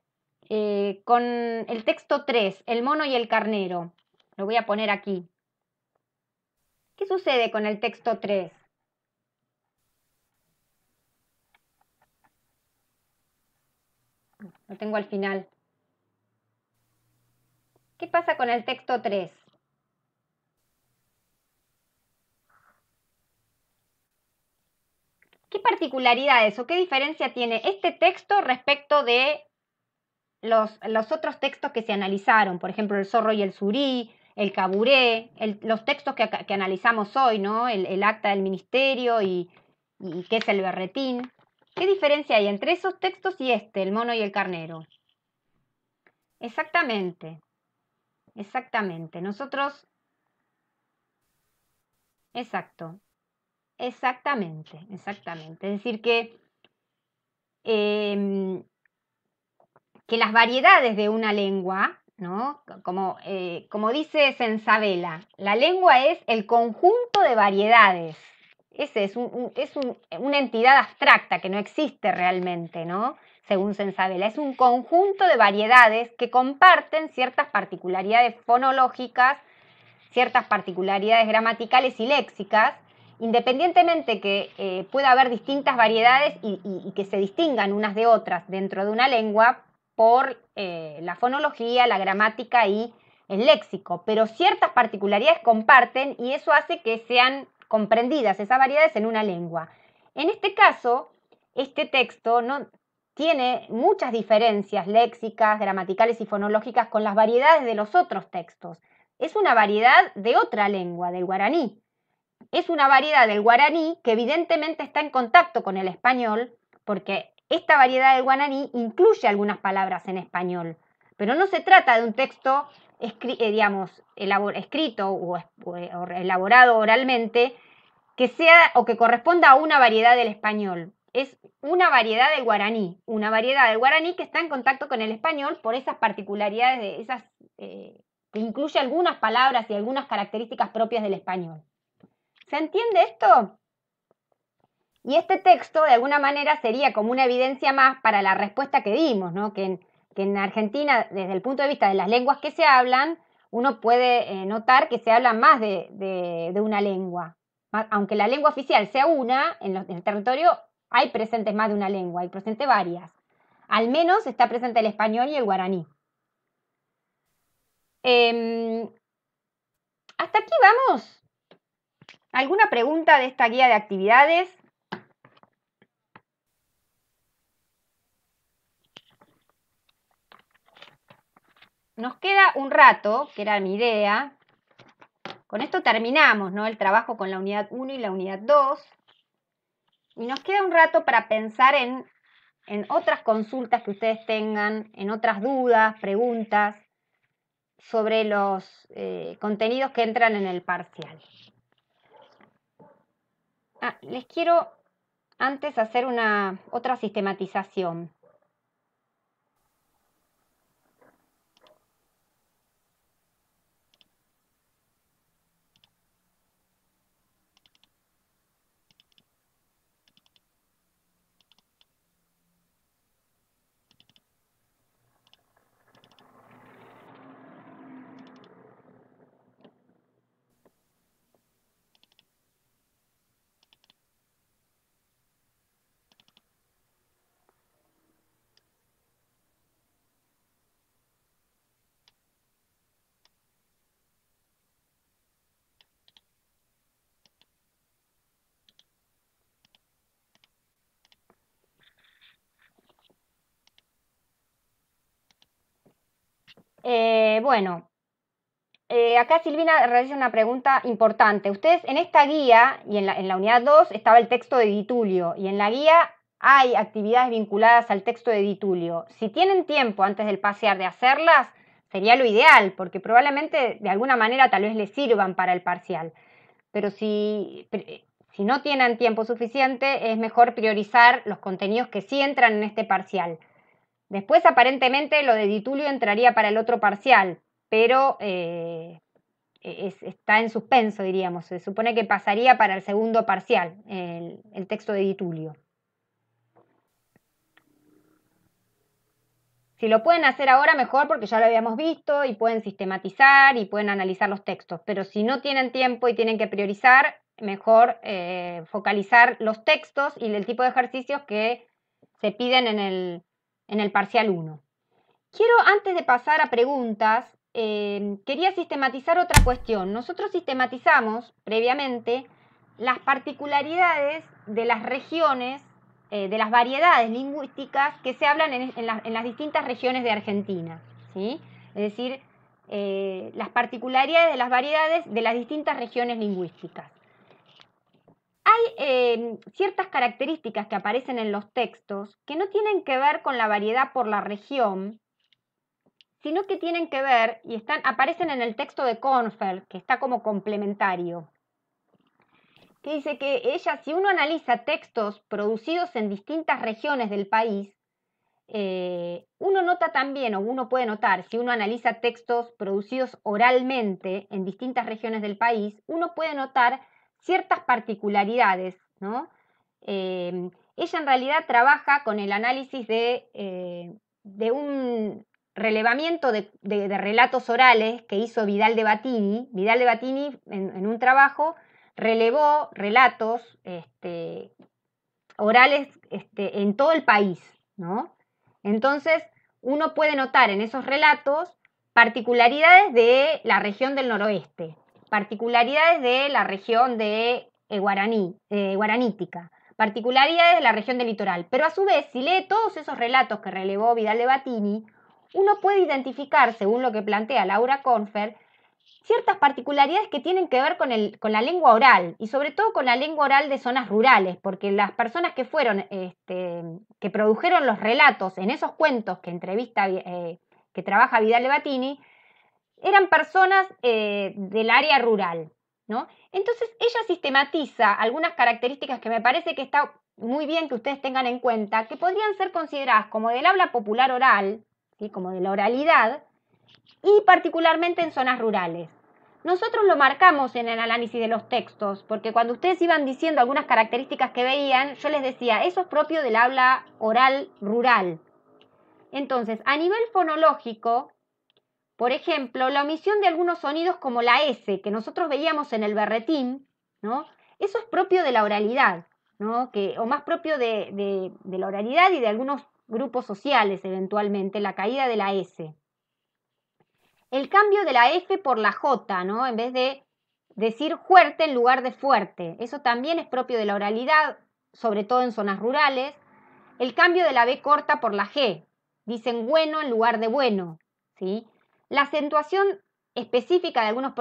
con el texto 3, el mono y el carnero. Lo voy a poner aquí. ¿Qué sucede con el texto 3? Lo tengo al final. ¿Qué pasa con el texto 3? ¿Qué particularidades o qué diferencia tiene este texto respecto de los otros textos que se analizaron? Por ejemplo, el zorro y el surí, el caburé, los textos que analizamos hoy, ¿no? El acta del ministerio y qué es el berretín. ¿Qué diferencia hay entre esos textos y el mono y el carnero? Exactamente, exactamente. Nosotros, exacto, exactamente, exactamente. Es decir, eh, que las variedades de una lengua, ¿no? Como dice Sensabela, la lengua es el conjunto de variedades. Ese es una entidad abstracta que no existe realmente, ¿no? Según Sensabela, es un conjunto de variedades que comparten ciertas particularidades fonológicas, ciertas particularidades gramaticales y léxicas, independientemente que pueda haber distintas variedades y que se distingan unas de otras dentro de una lengua por la fonología, la gramática y el léxico, pero ciertas particularidades comparten y eso hace que sean comprendidas esas variedades en una lengua. En este caso, este texto no tiene muchas diferencias léxicas, gramaticales y fonológicas con las variedades de los otros textos. Es una variedad de otra lengua, del guaraní. Es una variedad del guaraní que evidentemente está en contacto con el español, porque esta variedad del guaraní incluye algunas palabras en español, pero no se trata de un texto, escrito o elaborado oralmente que sea o que corresponda a una variedad del español. Es una variedad del guaraní que está en contacto con el español por esas particularidades de esas que incluye algunas palabras y algunas características propias del español. ¿Se entiende esto? Y este texto, de alguna manera, sería como una evidencia más para la respuesta que dimos, ¿no? Que en Argentina, desde el punto de vista de las lenguas que se hablan, uno puede notar que se habla más de una lengua. Aunque la lengua oficial sea una, en el territorio hay presentes más de una lengua, hay presentes varias. Al menos está presente el español y el guaraní. Hasta aquí vamos. ¿Alguna pregunta de esta guía de actividades? Nos queda un rato, que era mi idea. Con esto terminamos, ¿no? El trabajo con la unidad 1 y la unidad 2. Y nos queda un rato para pensar en otras consultas que ustedes tengan, en otras dudas, preguntas sobre los contenidos que entran en el parcial. Les quiero antes hacer otra sistematización. Bueno, acá Silvina realiza una pregunta importante. Ustedes en esta guía y en la unidad 2 estaba el texto de Di Tullio y en la guía hay actividades vinculadas al texto de Di Tullio. Si tienen tiempo antes del parcial de hacerlas, sería lo ideal, porque probablemente de alguna manera tal vez les sirvan para el parcial. Pero si no tienen tiempo suficiente, es mejor priorizar los contenidos que sí entran en este parcial. Después, aparentemente, lo de Di Tullio entraría para el otro parcial, pero está en suspenso, diríamos. Se supone que pasaría para el segundo parcial, el texto de Di Tullio. Si lo pueden hacer ahora, mejor, porque ya lo habíamos visto y pueden sistematizar y pueden analizar los textos. Pero si no tienen tiempo y tienen que priorizar, mejor focalizar los textos y el tipo de ejercicios que se piden en el parcial 1. Quiero, antes de pasar a preguntas, quería sistematizar otra cuestión. Nosotros sistematizamos previamente las particularidades de las regiones, de las variedades lingüísticas que se hablan en las distintas regiones de Argentina, ¿sí? Es decir, las particularidades de las variedades de las distintas regiones lingüísticas. Hay ciertas características que aparecen en los textos que no tienen que ver con la variedad por la región, sino que tienen que ver y aparecen en el texto de Kornfeld, que está como complementario, que dice que si uno analiza textos producidos en distintas regiones del país, uno nota también, o uno puede notar, si uno analiza textos producidos oralmente en distintas regiones del país, uno puede notar ciertas particularidades, ¿no? Ella en realidad trabaja con el análisis de un relevamiento de relatos orales que hizo Vidal de Batini. Vidal de Batini en un trabajo relevó relatos orales en todo el país, ¿no? Entonces, uno puede notar en esos relatos particularidades de la región del noroeste, particularidades de la región de guaranítica, particularidades de la región del litoral. Pero a su vez, si lee todos esos relatos que relevó Vidal de Batini, uno puede identificar, según lo que plantea Laura Kornfeld, ciertas particularidades que tienen que ver con la lengua oral y sobre todo con la lengua oral de zonas rurales, porque las personas que que produjeron los relatos en esos cuentos que trabaja Vidal de Batini, eran personas del área rural, ¿no? Entonces ella sistematiza algunas características que me parece que está muy bien que ustedes tengan en cuenta, que podrían ser consideradas como del habla popular oral, ¿sí? Como de la oralidad, y particularmente en zonas rurales. Nosotros lo marcamos en el análisis de los textos, porque cuando ustedes iban diciendo algunas características que veían, yo les decía, eso es propio del habla oral rural. Entonces, a nivel fonológico, por ejemplo, la omisión de algunos sonidos como la S, que nosotros veíamos en el berretín, ¿no? Eso es propio de la oralidad, ¿no? O más propio de la oralidad y de algunos grupos sociales, eventualmente, la caída de la S. El cambio de la F por la J, ¿no? En vez de decir fuerte en lugar de fuerte. Eso también es propio de la oralidad, sobre todo en zonas rurales. El cambio de la B corta por la G. Dicen bueno en lugar de bueno, ¿sí? La acentuación específica de algunos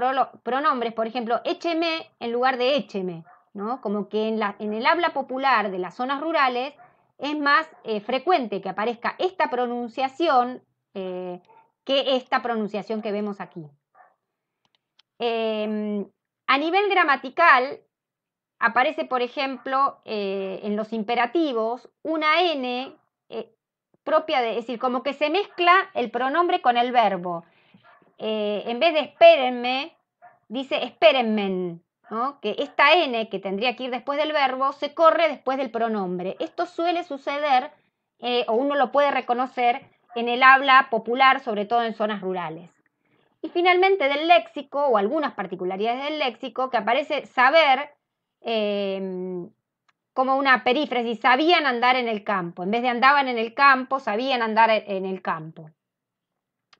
pronombres, por ejemplo, écheme en lugar de écheme, ¿no? Como que en el habla popular de las zonas rurales es más frecuente que aparezca esta pronunciación que esta pronunciación que vemos aquí. A nivel gramatical, aparece, por ejemplo, en los imperativos, una N propia de, es decir, como que se mezcla el pronombre con el verbo. En vez de espérenme, dice espérenme, ¿no? Que esta N, que tendría que ir después del verbo, se corre después del pronombre. Esto suele suceder, o uno lo puede reconocer, en el habla popular, sobre todo en zonas rurales. Y finalmente del léxico, o algunas particularidades del léxico, que aparece saber como una perífrasis, sabían andar en el campo. En vez de andaban en el campo, sabían andar en el campo.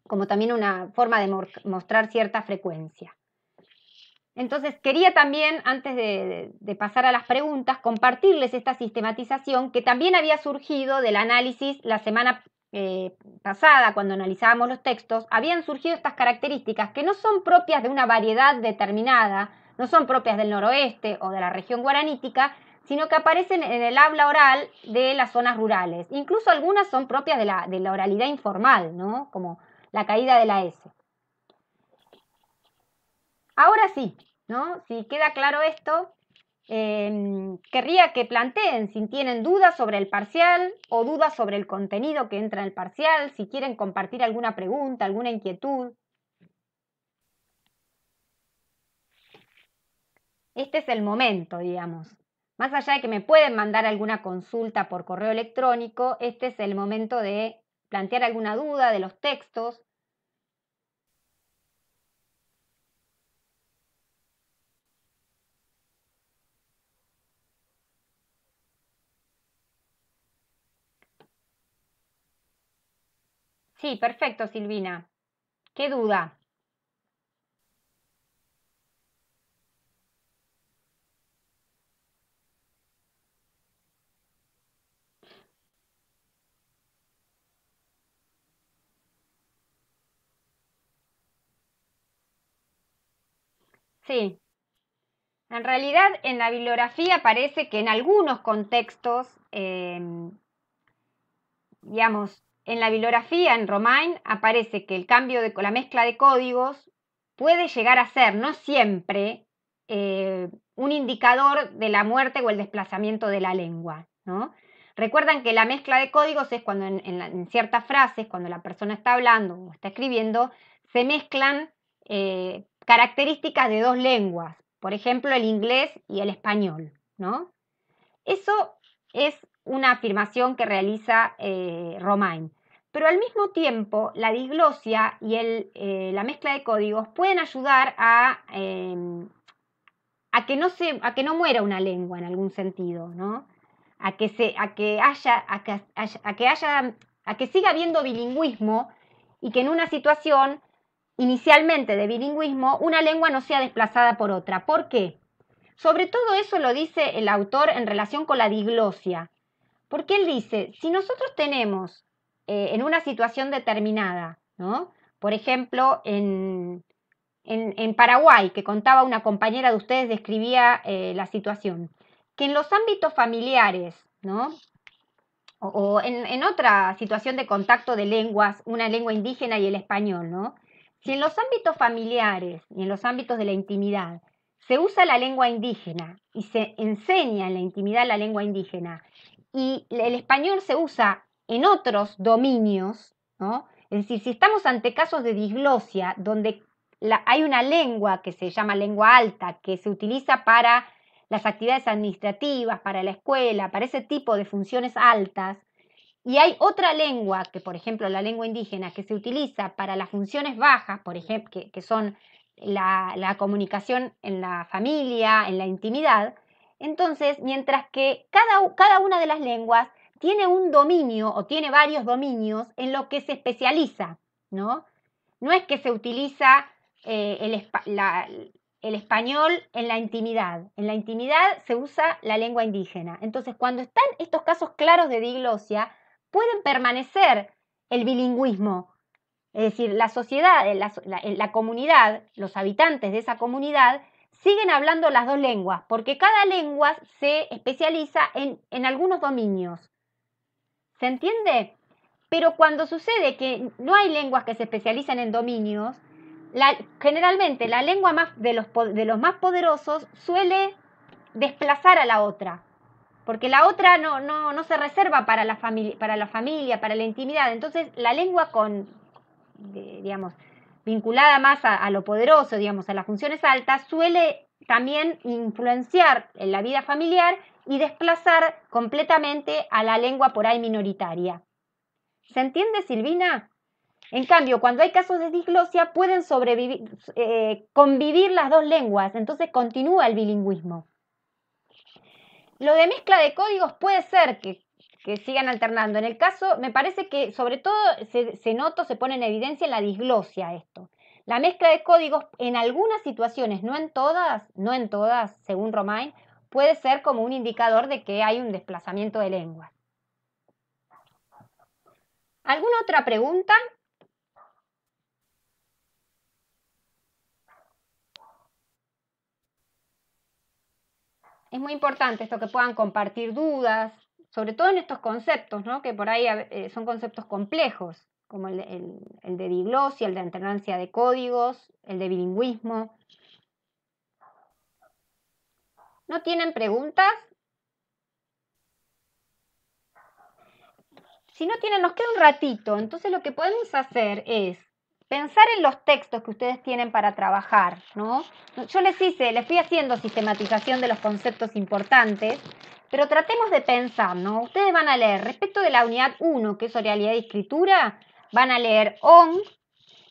Como también una forma de mostrar cierta frecuencia. Entonces quería también, antes de pasar a las preguntas, compartirles esta sistematización que también había surgido del análisis la semana pasada, cuando analizábamos los textos, habían surgido estas características que no son propias de una variedad determinada, no son propias del noroeste o de la región guaranítica, sino que aparecen en el habla oral de las zonas rurales. Incluso algunas son propias de la oralidad informal, ¿no? Como la caída de la S. Ahora sí, ¿no? Si queda claro esto, querría que planteen si tienen dudas sobre el parcial o dudas sobre el contenido que entra en el parcial, si quieren compartir alguna pregunta, alguna inquietud. Este es el momento, digamos. Más allá de que me pueden mandar alguna consulta por correo electrónico, este es el momento de plantear alguna duda de los textos. Sí, perfecto, Silvina. ¿Qué duda? Sí. En realidad, en la bibliografía parece que en algunos contextos, digamos, en la bibliografía, en Romain, aparece que el cambio de la mezcla de códigos puede llegar a ser, no siempre, un indicador de la muerte o el desplazamiento de la lengua, ¿no? Recuerdan que la mezcla de códigos es cuando en ciertas frases, cuando la persona está hablando o está escribiendo, se mezclan características de dos lenguas, por ejemplo, el inglés y el español, ¿no? Eso es una afirmación que realiza Romain. Pero al mismo tiempo, la diglosia y la mezcla de códigos pueden ayudar a que no muera una lengua en algún sentido, ¿no? A que siga habiendo bilingüismo y que en una situación inicialmente de bilingüismo una lengua no sea desplazada por otra. ¿Por qué? Sobre todo eso lo dice el autor en relación con la diglosia, porque él dice, si nosotros tenemos en una situación determinada, ¿no? Por ejemplo, en Paraguay, que contaba una compañera de ustedes, describía la situación, que en los ámbitos familiares, ¿no? O en otra situación de contacto de lenguas, una lengua indígena y el español, ¿no? Si en los ámbitos familiares y en los ámbitos de la intimidad se usa la lengua indígena y se enseña en la intimidad la lengua indígena y el español se usa en otros dominios, ¿no? Es decir, si estamos ante casos de diglosia donde hay una lengua que se llama lengua alta, que se utiliza para las actividades administrativas, para la escuela, para ese tipo de funciones altas, y hay otra lengua, que por ejemplo la lengua indígena, que se utiliza para las funciones bajas, por ejemplo, que son la comunicación en la familia, en la intimidad. Entonces, mientras que cada una de las lenguas tiene un dominio o tiene varios dominios en lo que se especializa, ¿no? No es que se utiliza el español en la intimidad. En la intimidad se usa la lengua indígena. Entonces, cuando están estos casos claros de diglosia, pueden permanecer el bilingüismo. Es decir, la sociedad, la comunidad, los habitantes de esa comunidad siguen hablando las dos lenguas, porque cada lengua se especializa en algunos dominios. ¿Se entiende? Pero cuando sucede que no hay lenguas que se especializan en dominios, generalmente la lengua de los más poderosos suele desplazar a la otra, porque la otra no se reserva para la familia, para la intimidad. Entonces la lengua digamos, vinculada más a lo poderoso, digamos, a las funciones altas, suele también influenciar en la vida familiar y desplazar completamente a la lengua por ahí minoritaria. ¿Se entiende, Silvina? En cambio, cuando hay casos de diglosia, pueden convivir las dos lenguas, entonces continúa el bilingüismo. Lo de mezcla de códigos puede ser que sigan alternando. En el caso, me parece que sobre todo se pone en evidencia en la diglosia esto. La mezcla de códigos en algunas situaciones, no en todas, según Romain, puede ser como un indicador de que hay un desplazamiento de lenguas. ¿Alguna otra pregunta? Es muy importante esto, que puedan compartir dudas, sobre todo en estos conceptos, ¿no? Que por ahí son conceptos complejos, como el de diglosia, el de alternancia de códigos, el de bilingüismo. ¿No tienen preguntas? Si no tienen, nos queda un ratito, entonces lo que podemos hacer es pensar en los textos que ustedes tienen para trabajar, ¿no? Yo les fui haciendo sistematización de los conceptos importantes, pero tratemos de pensar, ¿no? Ustedes van a leer, respecto de la unidad 1, que es oralidad y escritura, van a leer ON,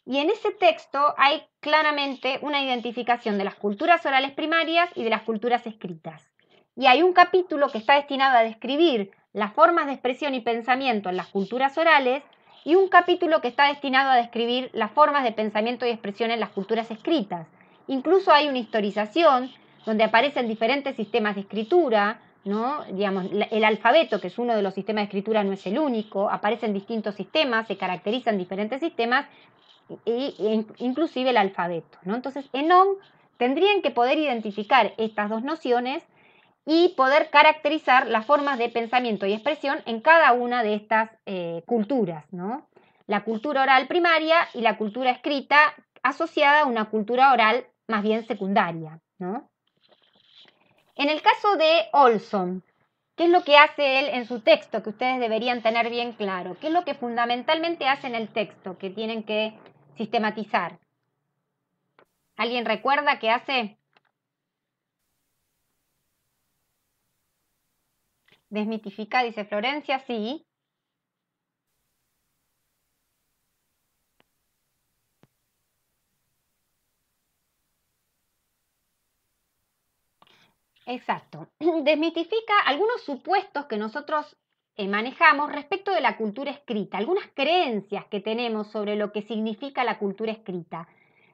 y en ese texto hay claramente una identificación de las culturas orales primarias y de las culturas escritas. Y hay un capítulo que está destinado a describir las formas de expresión y pensamiento en las culturas orales y un capítulo que está destinado a describir las formas de pensamiento y expresión en las culturas escritas. Incluso hay una historización donde aparecen diferentes sistemas de escritura, ¿no? Digamos, el alfabeto, que es uno de los sistemas de escritura, no es el único, aparecen distintos sistemas, se caracterizan diferentes sistemas, inclusive el alfabeto, ¿no? Entonces, en ON tendrían que poder identificar estas dos nociones y poder caracterizar las formas de pensamiento y expresión en cada una de estas culturas, ¿no? La cultura oral primaria y la cultura escrita asociada a una cultura oral más bien secundaria, ¿no? En el caso de Olson, ¿qué es lo que hace él en su texto que ustedes deberían tener bien claro? ¿Qué es lo que fundamentalmente hace en el texto que tienen que sistematizar? ¿Alguien recuerda qué hace? Desmitifica, dice Florencia, sí. Exacto. Desmitifica algunos supuestos que nosotros manejamos respecto de la cultura escrita, algunas creencias que tenemos sobre lo que significa la cultura escrita.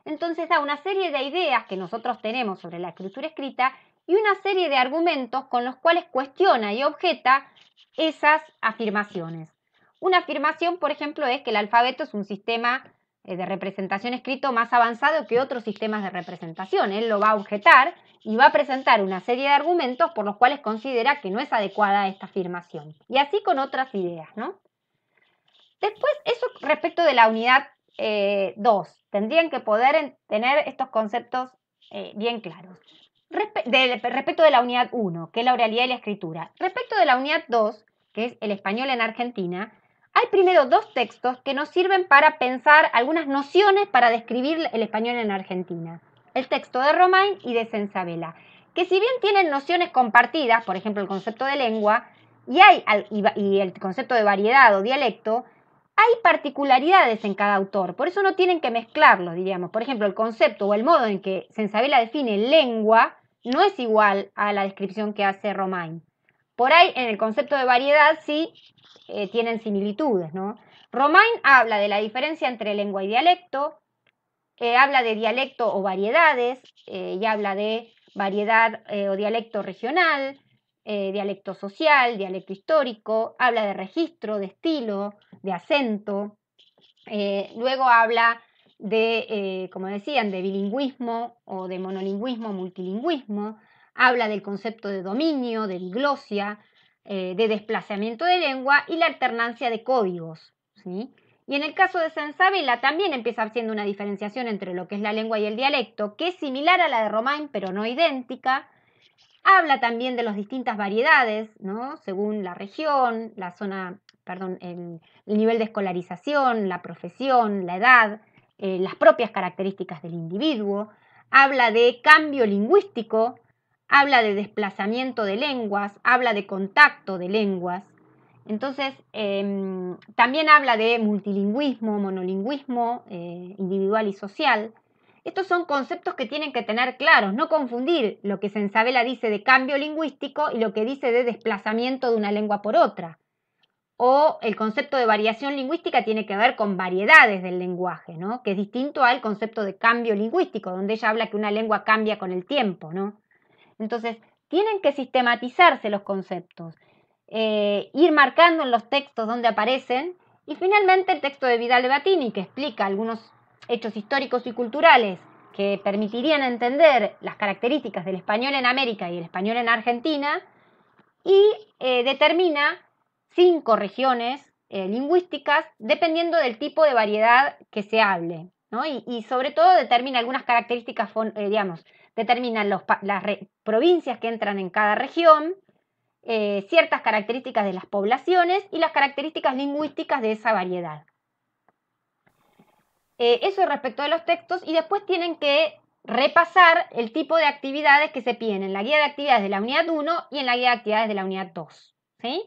Entonces da una serie de ideas que nosotros tenemos sobre la escritura escrita y una serie de argumentos con los cuales cuestiona y objeta esas afirmaciones. Una afirmación, por ejemplo, es que el alfabeto es un sistema de representación escrito más avanzado que otros sistemas de representación. Él lo va a objetar y va a presentar una serie de argumentos por los cuales considera que no es adecuada esta afirmación. Y así con otras ideas, ¿no? Después, eso respecto de la unidad 2. Tendrían que poder tener estos conceptos bien claros. Respecto de la unidad 1, que es la oralidad y la escritura. Respecto de la unidad 2, que es el español en Argentina, hay primero dos textos que nos sirven para pensar algunas nociones para describir el español en Argentina. El texto de Romain y de Sensabella, que si bien tienen nociones compartidas, por ejemplo el concepto de lengua y el concepto de variedad o dialecto, hay particularidades en cada autor, por eso no tienen que mezclarlos, diríamos. Por ejemplo, el concepto o el modo en que Sensabella define lengua no es igual a la descripción que hace Romain. Por ahí, en el concepto de variedad sí tienen similitudes, ¿no? Romain habla de la diferencia entre lengua y dialecto, habla de dialecto o variedades, y habla de variedad o dialecto regional, dialecto social, dialecto histórico, habla de registro, de estilo, de acento. Luego habla de, como decían, de bilingüismo o de monolingüismo, multilingüismo. Habla del concepto de dominio, de diglosia, de desplazamiento de lengua y la alternancia de códigos, ¿sí? Y en el caso de Sensabella también empieza haciendo una diferenciación entre lo que es la lengua y el dialecto, que es similar a la de Romain, pero no idéntica. Habla también de las distintas variedades, ¿no? Según la región, la zona, perdón, el nivel de escolarización, la profesión, la edad, las propias características del individuo. Habla de cambio lingüístico, habla de desplazamiento de lenguas, habla de contacto de lenguas. Entonces, también habla de multilingüismo, monolingüismo, individual y social. Estos son conceptos que tienen que tener claros, no confundir lo que Sensabella dice de cambio lingüístico y lo que dice de desplazamiento de una lengua por otra. O el concepto de variación lingüística tiene que ver con variedades del lenguaje, ¿no? Que es distinto al concepto de cambio lingüístico, donde ella habla que una lengua cambia con el tiempo, ¿no? Entonces, tienen que sistematizarse los conceptos, ir marcando en los textos donde aparecen Y finalmente el texto de Vidal de Batini, que explica algunos hechos históricos y culturales que permitirían entender las características del español en América y el español en Argentina, y determina 5 regiones lingüísticas dependiendo del tipo de variedad que se hable, ¿no? Y sobre todo determina algunas características, digamos, determina las provincias que entran en cada región, ciertas características de las poblaciones y las características lingüísticas de esa variedad. Eso respecto de los textos, y después tienen que repasar el tipo de actividades que se piden en la guía de actividades de la unidad 1 y en la guía de actividades de la unidad 2, ¿sí?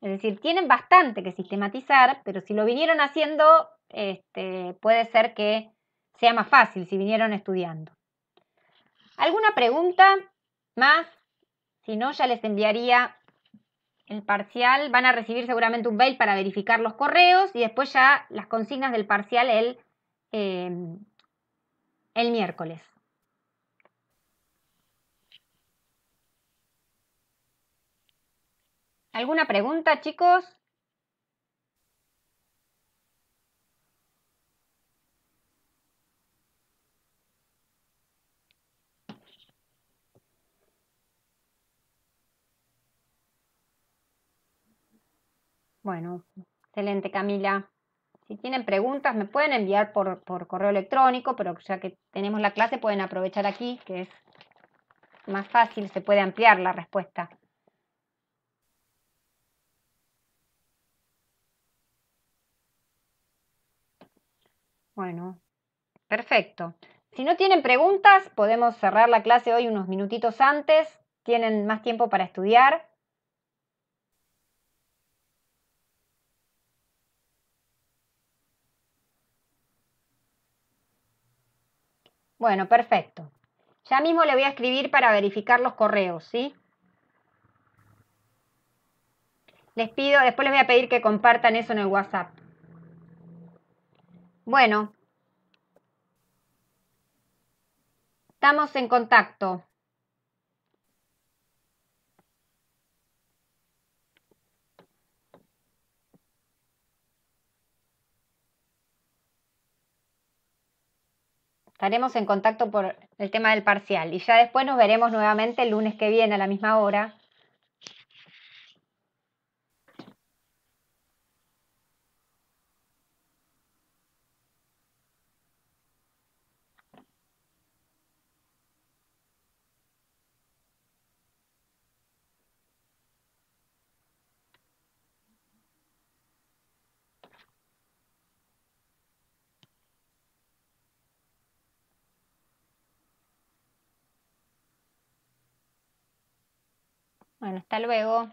Es decir, tienen bastante que sistematizar, pero si lo vinieron haciendo, puede ser que sea más fácil si vinieron estudiando. ¿Alguna pregunta más? Si no, ya les enviaría el parcial. Van a recibir seguramente un mail para verificar los correos y después ya las consignas del parcial el miércoles. ¿Alguna pregunta, chicos? Bueno, excelente, Camila. Si tienen preguntas, me pueden enviar por correo electrónico, pero ya que tenemos la clase, pueden aprovechar aquí, que es más fácil, se puede ampliar la respuesta. Bueno, perfecto. Si no tienen preguntas, podemos cerrar la clase hoy unos minutitos antes. Tienen más tiempo para estudiar. Bueno, perfecto. Ya mismo le voy a escribir para verificar los correos, ¿sí? Les pido, después les voy a pedir que compartan eso en el WhatsApp. Bueno, estamos en contacto. Estaremos en contacto por el tema del parcial y ya después nos veremos nuevamente el lunes que viene a la misma hora. Bueno, hasta luego.